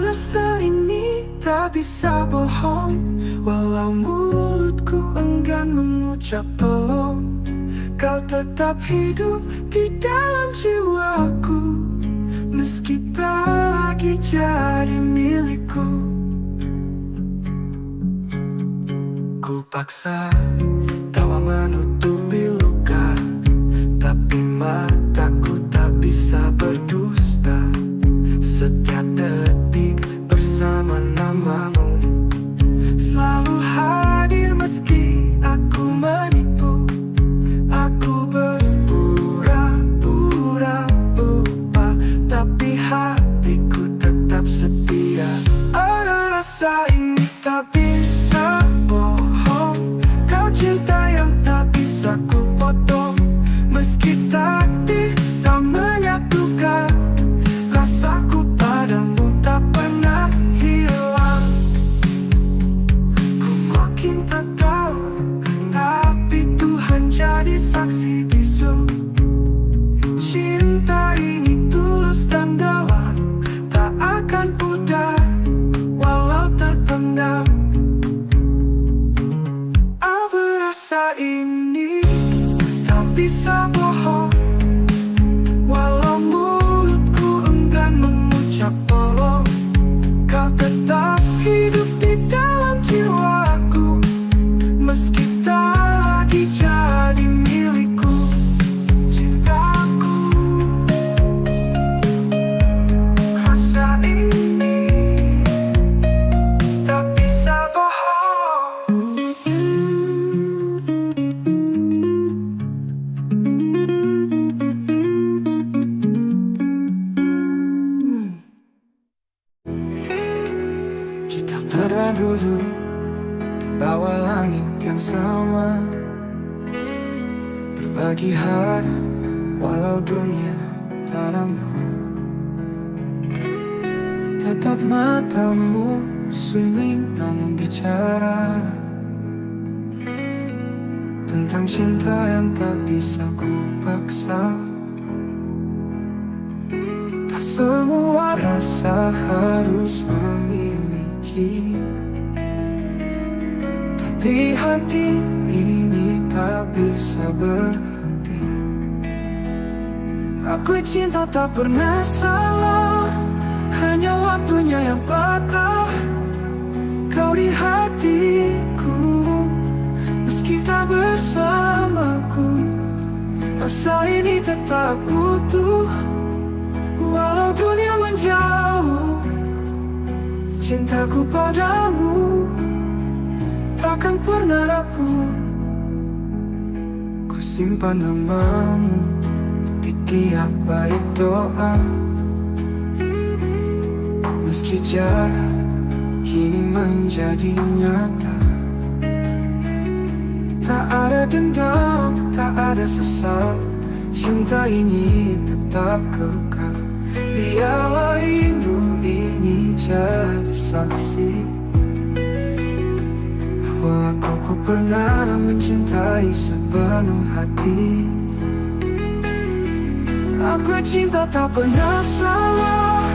Rasa ini tak bisa bohong, walau mulutku enggan mengucap tolong. Kau tetap hidup di dalam jiwaku, meski tak lagi jadi milikku. Ku paksa tawa menutupi luka, tapi mataku tak bisa berdusta. Setiap detik bersama namamu selalu hadir meski aku menipu. Aku berpura-pura lupa, tapi hatiku tetap setia. Ada rasa ini tak bisa bohong, kau cinta yang tak bisa ku potong. Meski takdir tak menyatukan, rasaku padamu tak pernah hilang. Ku makin tak tahu, tapi Tuhan jadi saksi bisu. Cinta ini tulus dan dalam, tak akan pudar walau terpendam. Apa rasa ini tak bisa bohong, walau mulutku enggan mengucap tolong. Kau tetap hidup di dalam jiwaku, meski tak lagi jadi milikku. Cintaku, rasa ini tak bisa bohong. Kita pernah duduk di bawah langit yang sama, berbagi hari walau dunia tak ramah. Tetap matamu sunyi namun bicara tentang cinta yang tak bisa ku paksa. Tak semua rasa harus memiliki, tapi hati ini tak bisa berhenti. Aku cinta tak pernah salah, hanya waktunya yang patah. Kau di hatiku, meski tak bersamaku, rasa ini tetap utuh. Walau dunia menjauh, cintaku padamu takkan pernah rapuh. Ku simpan namamu di tiap bait doa, meski jarak kini menjadi nyata. Tak ada dendam, tak ada sesal, cinta ini tetap kekal. Biarlah rindu ini jadi saksi bahwa aku pernah mencintai sepenuh hati. Aku cinta tak pernah salah,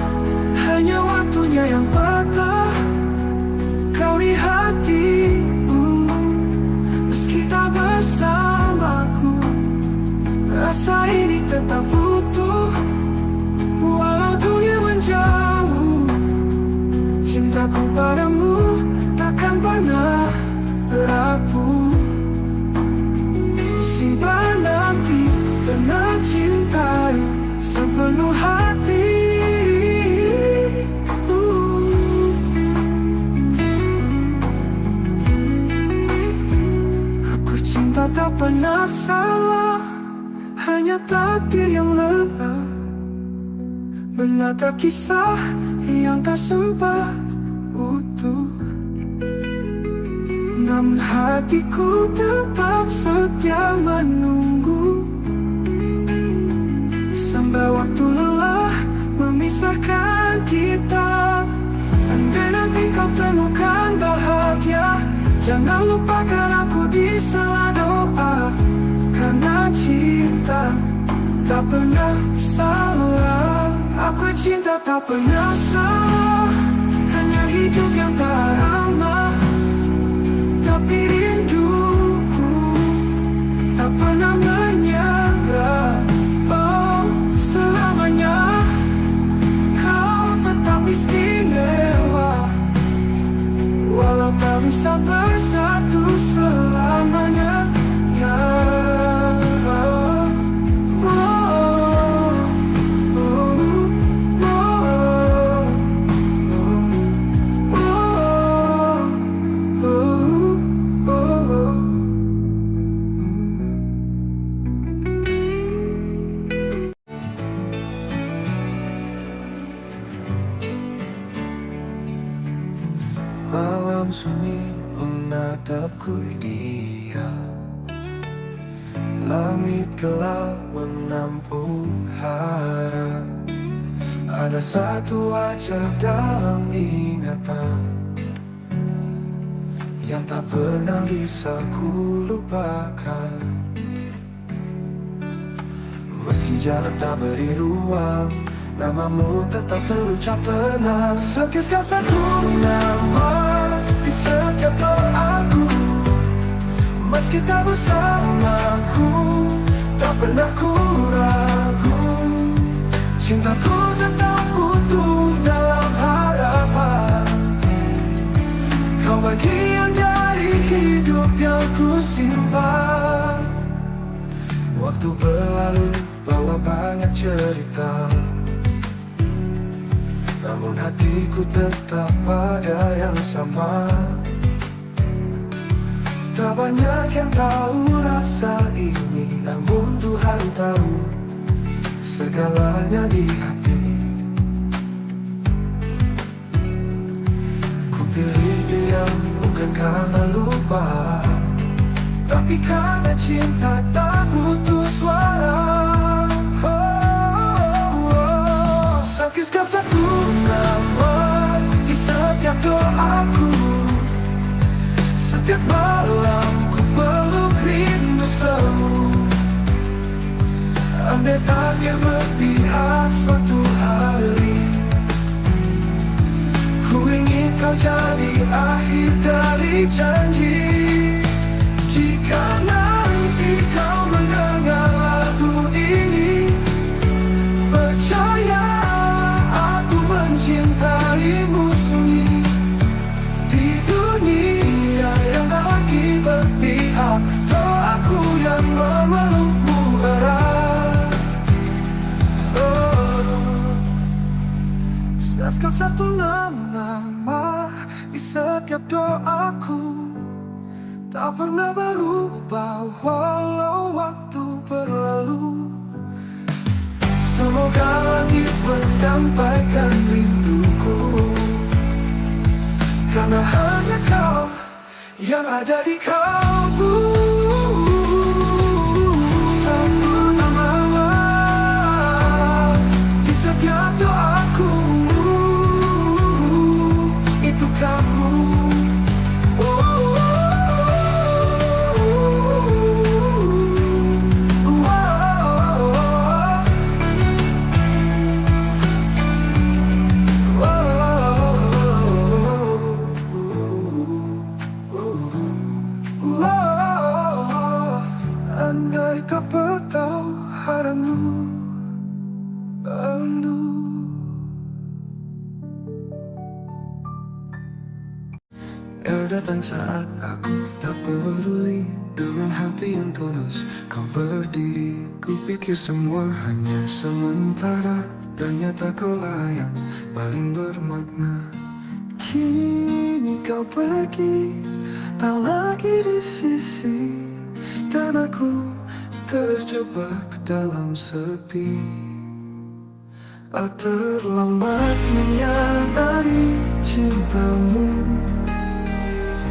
hanya waktunya yang patah. Kau di hatiku, meski tak bersamaku, rasa ini tetap utuh. Walau dunia menjauh, cintaku padamu takkan pernah rapuh. Simpan nanti pernah cintai sepenuh hati. Aku cinta tak pernah salah, hanya takdir yang lelah menata kisah yang tak sempat utuh. Namun hatiku tetap setia menunggu, sampai waktu lelah memisahkan kita. Andai nanti kau temukan bahagia, jangan lupakan aku di sela doa. Karena cinta tak pernah salah, aku cinta tak pernah salah, hanya hidup yang tak ramah. Tapi rinduku tak pernah menyerah. Oh, selamanya kau tetap istimewa, walau tak bisa bersatu tatapku dia. Langit gelap menampung harap. Ada satu wajah dalam ingatan yang tak pernah bisa ku lupakan. Meski jarak tak beri ruang, namamu tetap terucap tenang. Sekisah satu nama di setiap doaku. Meski tak bersamaku, tak pernah ku ragu. Cintaku tetap utuh dalam harapan. Kau bagian dari hidup yang ku simpan. Waktu berlalu bawa banyak cerita, namun hatiku tetap pada yang sama. Tak banyak yang tahu rasa ini, namun Tuhan tahu segalanya di hati. Ku pilih diam bukan karena lupa, tapi karena cinta tak butuh suara. Sekisah satu nama di setiap doaku. Setiap malam ku peluk rindu semu. Andai takdir berpihak suatu hari, ku ingin kau jadi akhir dari janji. Jika nanti kau mendengar lagu ini, percaya aku mencintaimu sunyi. Di dunia yang tak lagi berpihak, doaku yang memelukmu erat. Sekal satu nama di setiap doaku, tak pernah berubah walau waktu berlalu. Semoga langit menyampaikan rinduku, karena hanya kau yang ada di kalbu. Satu nama di setiap doaku, itu kamu. Andai tak bertahu haramu rindu. Kau datang saat aku tak peduli. Dengan hati yang tulus kau berdiri. Ku pikir semua hanya sementara, ternyata kaulah yang paling bermakna. Kini kau pergi, tak lagi di sisi, dan aku terjebak dalam sepi. Terlambat menyadari cintamu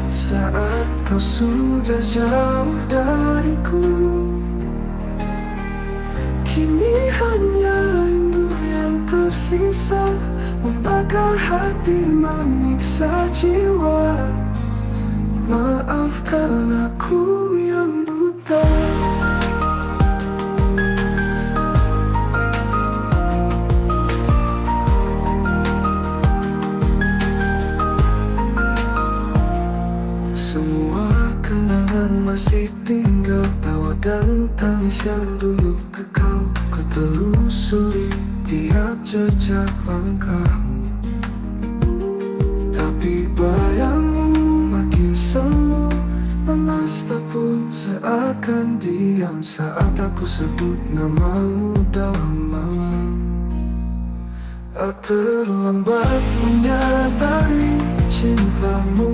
saat kau sudah jauh dariku. Kini hanya rindu yang tersisa, membakar hati, menyiksa jiwa. Maafkan aku yang buta. Semua kenangan masih tinggal, tawa dan tangis yang dulu kekal. Ku telusuri tiap jejak langkahmu, tapi bayangmu makin semu. Lemas tak pun seakan diam saat aku sebut namamu dalam malam. Terlambat menyadari cintamu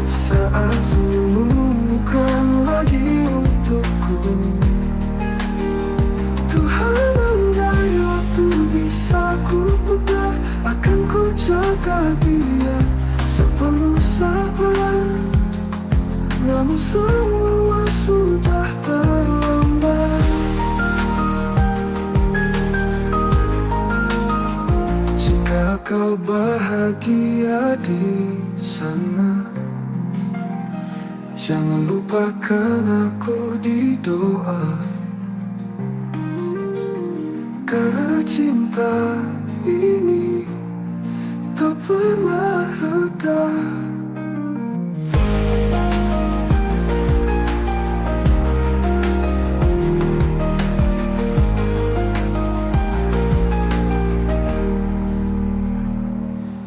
saat senyummu bukan lagi untukku. Tuhan, andai waktu bisa ku putar, akan ku jaga dia sepenuh sabar. namun semua sudah terlambat. Jika kau bahagia di sana, jangan lupakan aku di doa. Karena cinta ini tak pernah reda.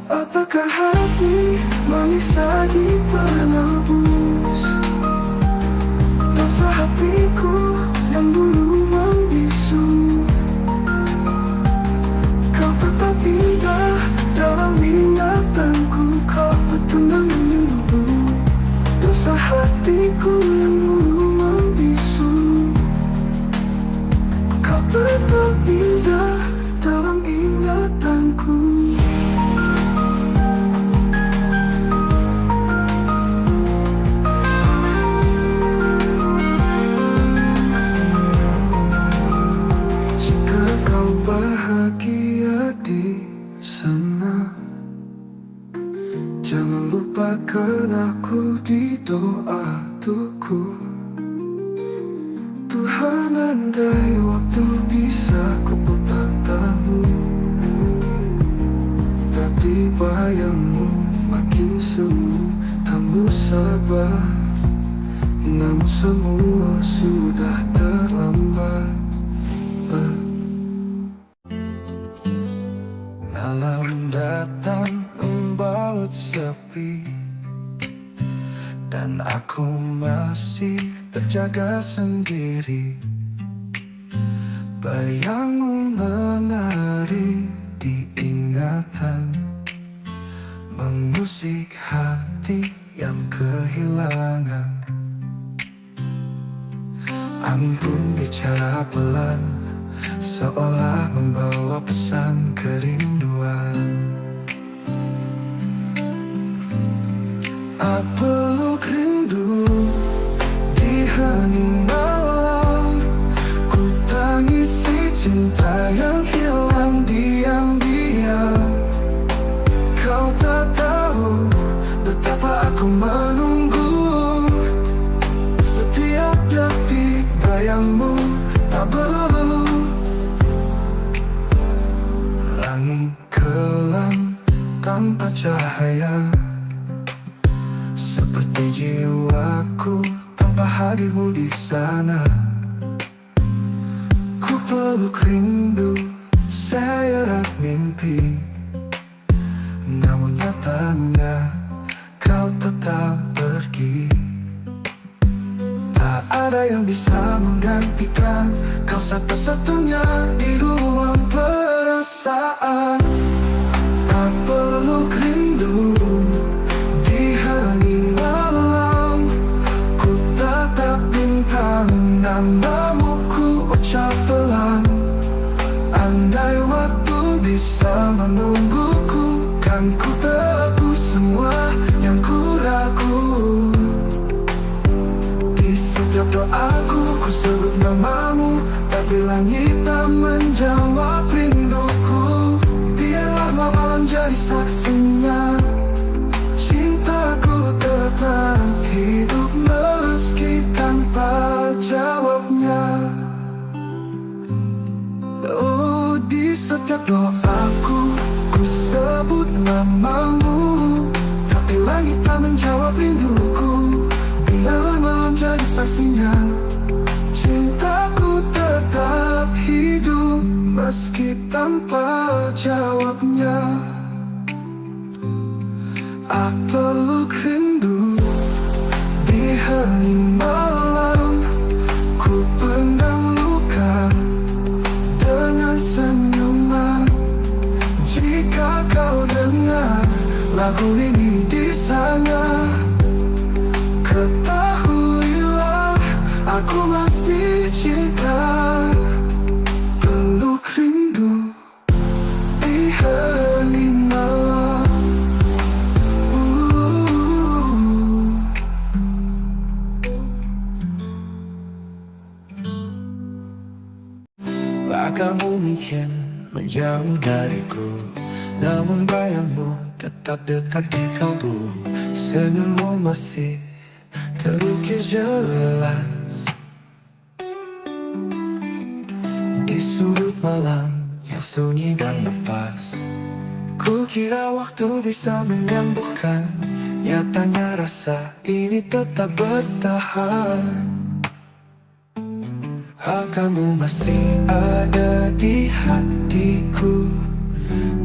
Apakah hati manis saja penebus dosa hatiku yang dulu membisu? Kau tetap indah dalam ingatanku, kau betul menunggu dosa hatiku yang dulu membisu. Kau tetap indah dalam ingatanku. Bahagia di sana, jangan lupakan aku di doa tuku. Tuhan, andai waktu bisa kuputar tamu, tapi bayangmu makin semu, kamu sabar, namun semua sudah terlambat. Malam datang membalut sepi, dan aku masih terjaga sendiri. Bayangmu menari di ingatan, mengusik hati yang kehilangan. Angin pun bicara pelan, seolah membawa pesan kerinduan. Aku peluk rindu di hening malam, ku tangisi cinta yang hilang diam-diam. Kau tak tahu betapa aku menunggu, setiap detik bayangmu tak berlalu. Langit kelam tanpa cahaya, seperti jiwaku tanpa hadirmu di sana. Ku peluk rindu seret mimpi, namun nyatanya kau tetap pergi. Tak ada yang bisa menggantikan kau satu-satunya di ruang perasaan. Tak peluk rindu di hening malam, ku tatap bintang, namamu ku ucap pelan. Andai waktu bisa menungguku, kan ku tebus semua yang ku ragu. Di setiap doaku ku sebut namamu, tapi langit tak menjawab rinduku. Biarlah malam jadi saksinya, cintaku tetap hidup meski tanpa jawabnya. Oh, di setiap doaku ku sebut namamu, tapi langit tak menjawab rinduku. Biarlah malam jadi saksinya, cintaku tetap hidup meski tanpa jawabnya. Aku peluk rindu di hening malam, ku pendam luka dengan senyuman. Jika kau dengar lagu ini di sana, ketahuilah aku masih cinta. Peluk rindu di hening malam. Kamu mungkin menjauh dariku, namun bayangmu tetap dekat di kalbu. Senyummu masih terukir jelas di sudut malam yang sunyi dan lepas. Kukira waktu bisa menyembuhkan, nyatanya rasa ini tetap bertahan. Kamu masih ada di hatiku,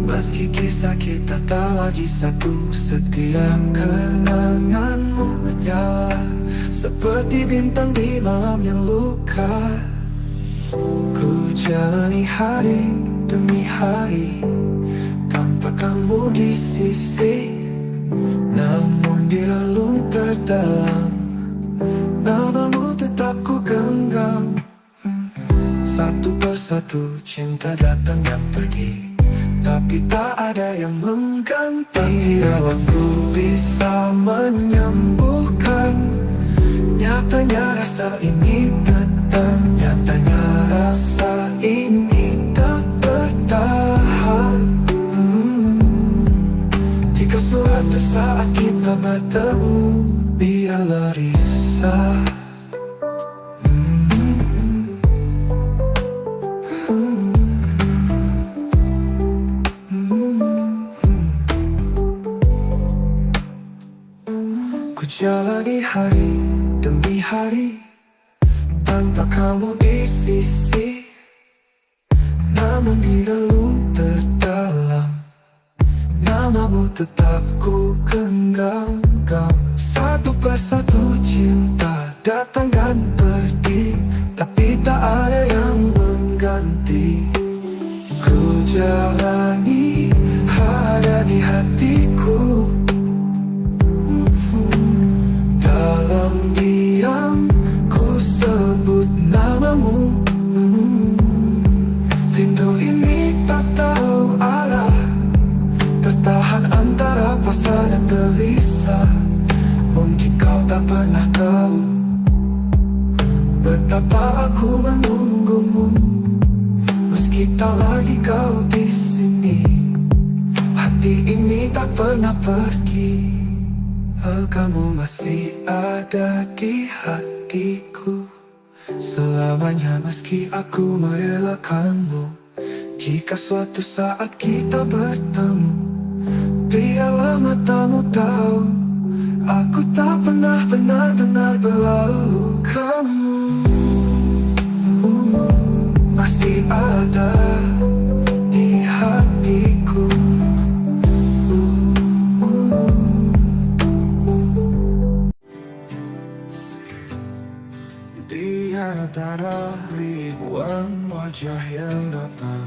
meski kisah kita tak lagi satu. Setiap kenanganmu menyala seperti bintang di malam yang luka. Ku jalani hari demi hari tanpa kamu di sisi, namun di relung terdalam namamu tetap ku genggam. Satu persatu cinta datang dan pergi, tapi tak ada yang mengganti. Bila waktu bisa menyembuhkan, nyatanya rasa ini datang. Nyatanya rasa ini tak bertahan. Jika suatu saat kita bertemu, biarlah risau. Ku jalani hari demi hari tanpa kamu di sisi, namun di relung terdalam namamu tetap ku genggam. Satu persatu cinta datang dan pergi, tapi tak ada yang mengganti. Ku jalani ada di hatiku, dalam diam ku sebut namamu. Rindu ini tak tahu arah, tertahan antara pasrah dan gelisah. Mungkin kau tak pernah tahu betapa aku menunggumu, meski tak lagi kau di sini. Hati ini tak pernah pergi. Kamu masih ada di hatiku selamanya, meski aku merelakanmu. Jika suatu saat kita bertemu, biarlah matamu tahu aku tak pernah benar-benar berlalu. Kamu masih ada di hatiku. Di antara ribuan wajah yang datang,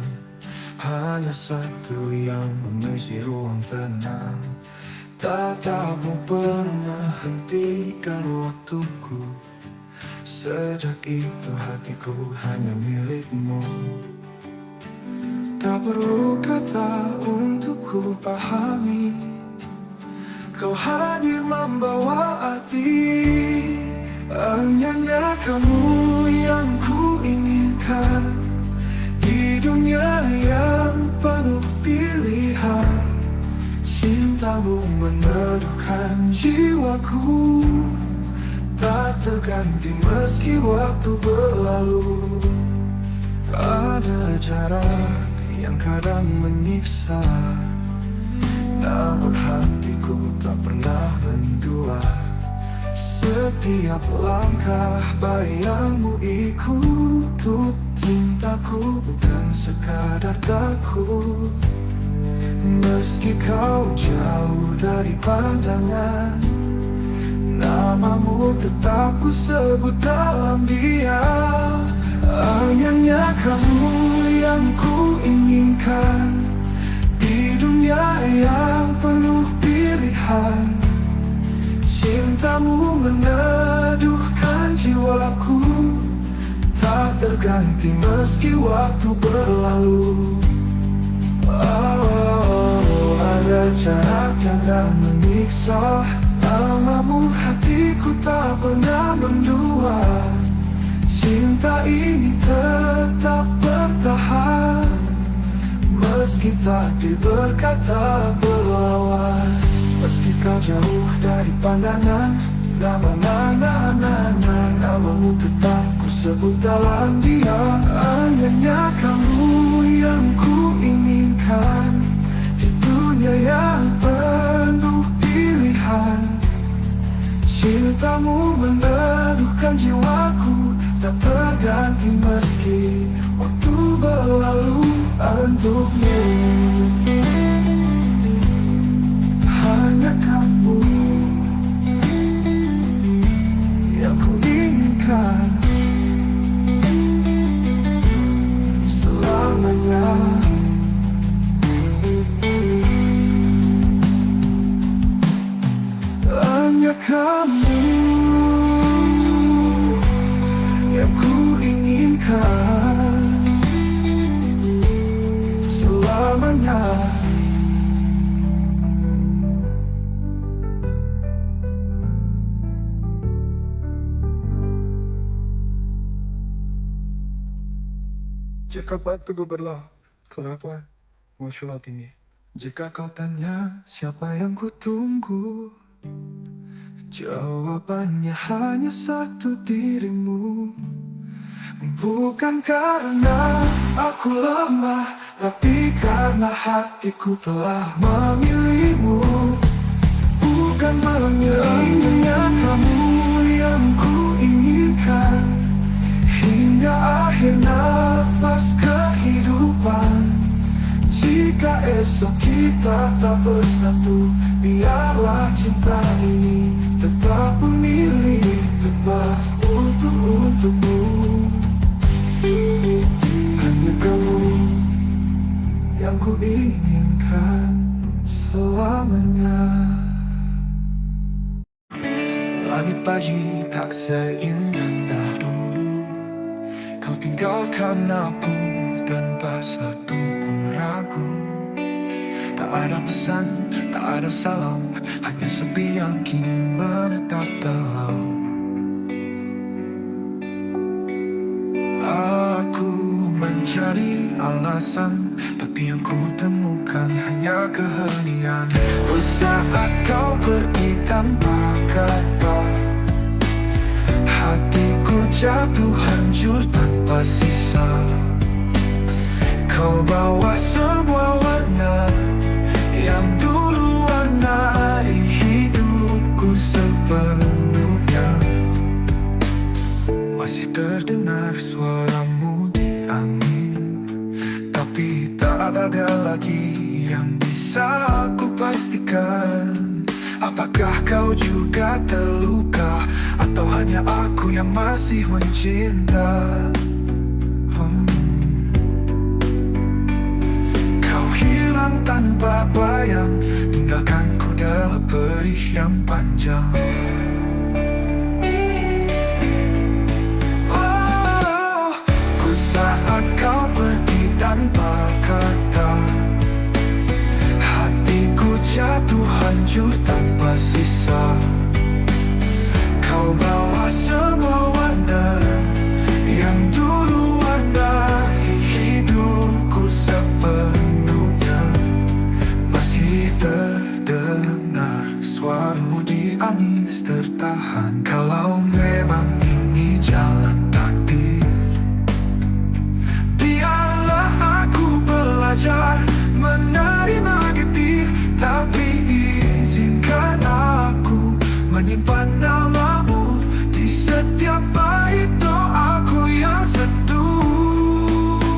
hanya satu yang mengisi ruang tenang. Tatapmu pernah hentikan waktuku, sejak itu hatiku hanya milikmu. Tak perlu kata untuk ku pahami, kau hadir membawa arti. Hanya kamu yang ku inginkan di dunia yang penuh pilihan. Cintamu meneduhkan jiwaku, tak terganti meski waktu berlalu. Ada jarak yang kadang menyiksa, namun hatiku tak pernah mendua. Setiap langkah bayangmu ikut cintaku, bukan sekadar takut. Meski kau jauh dari pandangan, namamu tetap ku sebut dalam diam. Hanya kamu yang ku inginkan di dunia yang penuh pilihan. Cintamu meneduhkan jiwaku, tak terganti meski waktu berlalu. Ada jarak yang tak menyiksa, namamu hatiku tak pernah mendua. Cinta ini tetap bertahan. meski takdir berkata berlawan. Meski kau jauh dari pandangan, namamu tetap ku sebut dalam dia. Hanya kamu yang ku inginkan di dunia yang penuh pilihan. Cintamu meneduhkan jiwaku, tak terganti meski waktu berlalu untukmu. Hanya kamu yang ku inginkan selamanya. Hanya kamu yang ku inginkan selamanya. Jika batu berlah, kenapa muncul ini? Jika kau tanya siapa yang ku tunggu, jawabannya hanya satu, dirimu. Bukan karena aku lemah, tapi karena hatiku telah memilihmu. Bukan hanya kamu yang ku inginkan hingga akhir nafas kehidupan. Jika esok kita tak bersatu, biarlah cinta ini tetap memilih tepat untukmu. Hanya kamu yang ku inginkan selamanya. Langit pagi tak seindah dulu, kau tinggalkan aku tanpa satu pun ragu. Tak ada pesan, tak ada salam, hanya sepi yang kini menetap dalam. Aku mencari alasan, tapi yang ku temukan hanya keheningan. Saat kau pergi tanpa kata, hatiku jatuh hancur tanpa sisa. Kau bawa semua warna yang dulu warnai hidupku sepenuhnya. Masih terdengar suaramu di angin, tapi tak ada lagi yang bisa aku pastikan. Apakah kau juga terluka, atau hanya aku yang masih mencinta? Kau hilang tanpa bayang, tinggalkanku dalam perih yang panjang. Saat kau pergi tanpa kata, hatiku jatuh hancur tanpa sisa. Kau bawa semua warna yang dulu warnai hidupku sepenuhnya. Masih terdengar suaramu di angin tertahan. Kalau memang ini jalan takdir, belajar menerima getir, tapi izinkan aku menyimpan namamu di setiap bait doaku yang seduh.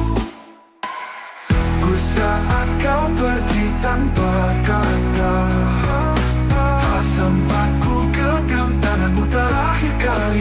Saat kau pergi tanpa kata, sempatku genggam tanganmu terakhir kali.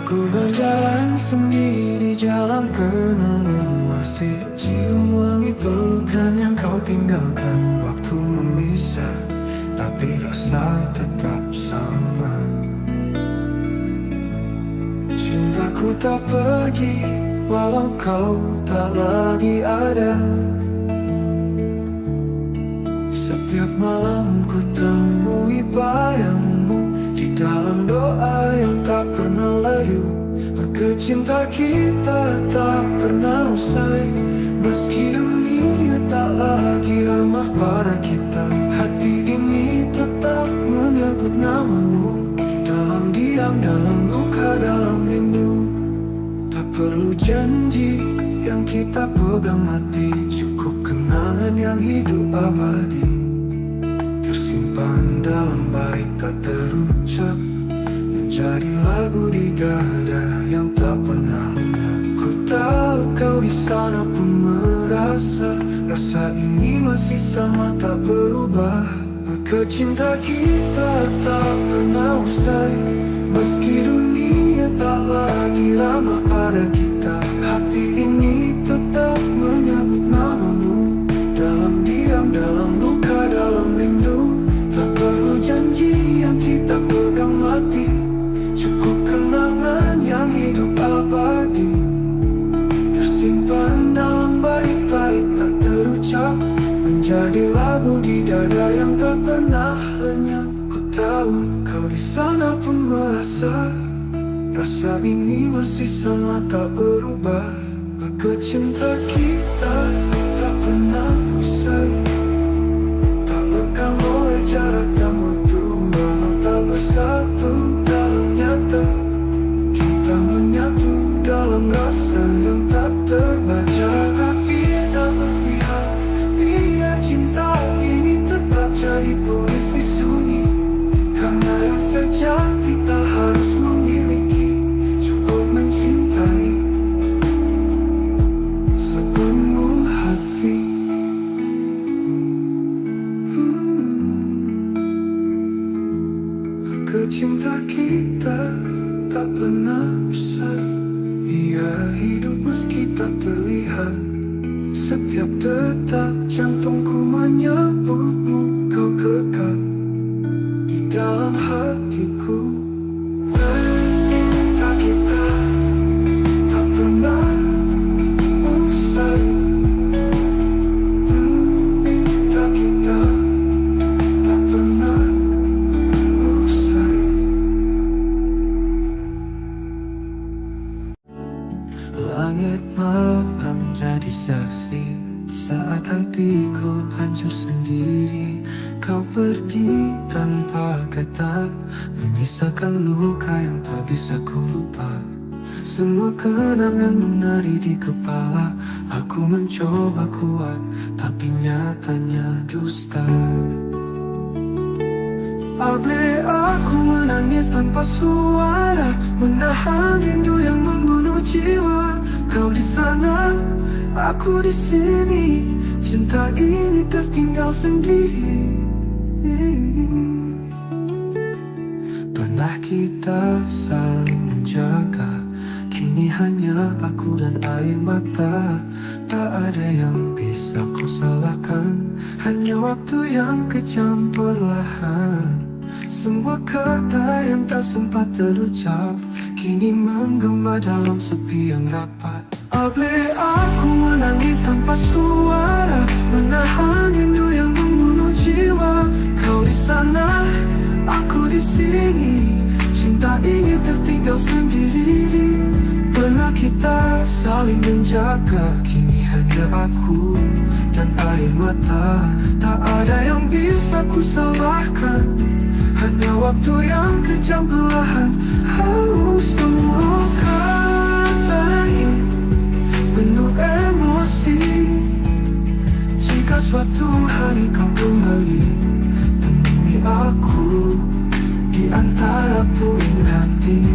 Ku berjalan sendiri di jalan kenangan, masih cium wangi pelukan yang kau tinggalkan. Waktu memisah, tapi rasa tetap sama. Cintaku tak pergi, walau kau tak lagi ada. Setiap malam ku temui bayangmu di dalam doa yang tak pernah layu. Maka cinta kita tak pernah usai, meski dunia tak lagi ramah pada kita. Hati ini tetap menyebut namamu, dalam diam, dalam luka, dalam rindu. Tak perlu janji yang kita pegang mati, cukup kenangan yang hidup abadi, tersimpan dalam bait tak terucap, menjadi lagu di dada yang tak pernah lenyap. Ku tahu kau di sana pun merasa, rasa ini masih sama tak berubah. Maka cinta kita tak pernah usai, meski dunia tak lagi ramah pada kita. Hati ini tetap menyebut namamu, dalam diam, dalam luka, dalam rindu. Tak perlu janji yang kita pegang mati, cukup kenangan yang hidup abadi, tersimpan dalam bait-bait tak terucap, menjadi lagu di dada yang tak pernah lenyap. Ku tahu kau di sana pun merasa, rasa ini masih sama tak berubah. Maka cinta kita tak pernah usai, tak lekang oleh jarak dan waktu. Walau tak bersatu dalam nyata, kita menyatu dalam rasa yang tak terbaca. Tapi tak berpihak, biar cinta ini tetap jadi puisi sunyi. Karena yang sejati tak harus memiliki, cukup mencintai sepenuh hati. Cinta kita tak pernah usai, ia hidup meski tak terlihat. Setiap detak jantungku menyebutmu, kau kekal di dalam hatiku. Cinta kita tak pernah usai, cinta kita tak pernah usai. Langit malam jadi saksi saat hatiku hancur sendiri. Kau pergi tanpa kata, menyisakan luka yang tak bisa ku lupa. Semua kenangan menari di kepala, aku mencoba kuat, tapi nyatanya dusta. Abe aku menangis tanpa suara, menahan rindu yang membunuh jiwa. Kau di sana, aku di sini, cinta ini tertinggal sendiri. Pernah kita saling menjaga, kini hanya aku dan air mata. Tak ada yang bisa kau salahkan, hanya waktu yang kejam perlahan. Semua kata yang tak sempat terucap, kini menggema dalam sepi yang rapat. Abe aku menangis tanpa suara, menahan rindu yang membunuh jiwa. Kau di sana, aku di sini, cinta ini tertinggal sendiri. Pernah kita saling menjaga, kini hanya aku dan air mata. Tak ada yang bisa ku salahkan, hanya waktu yang kejam perlahan. Semua kata ini penuh emosi. Jika suatu hari kau kembali, temui aku di antara puing hati.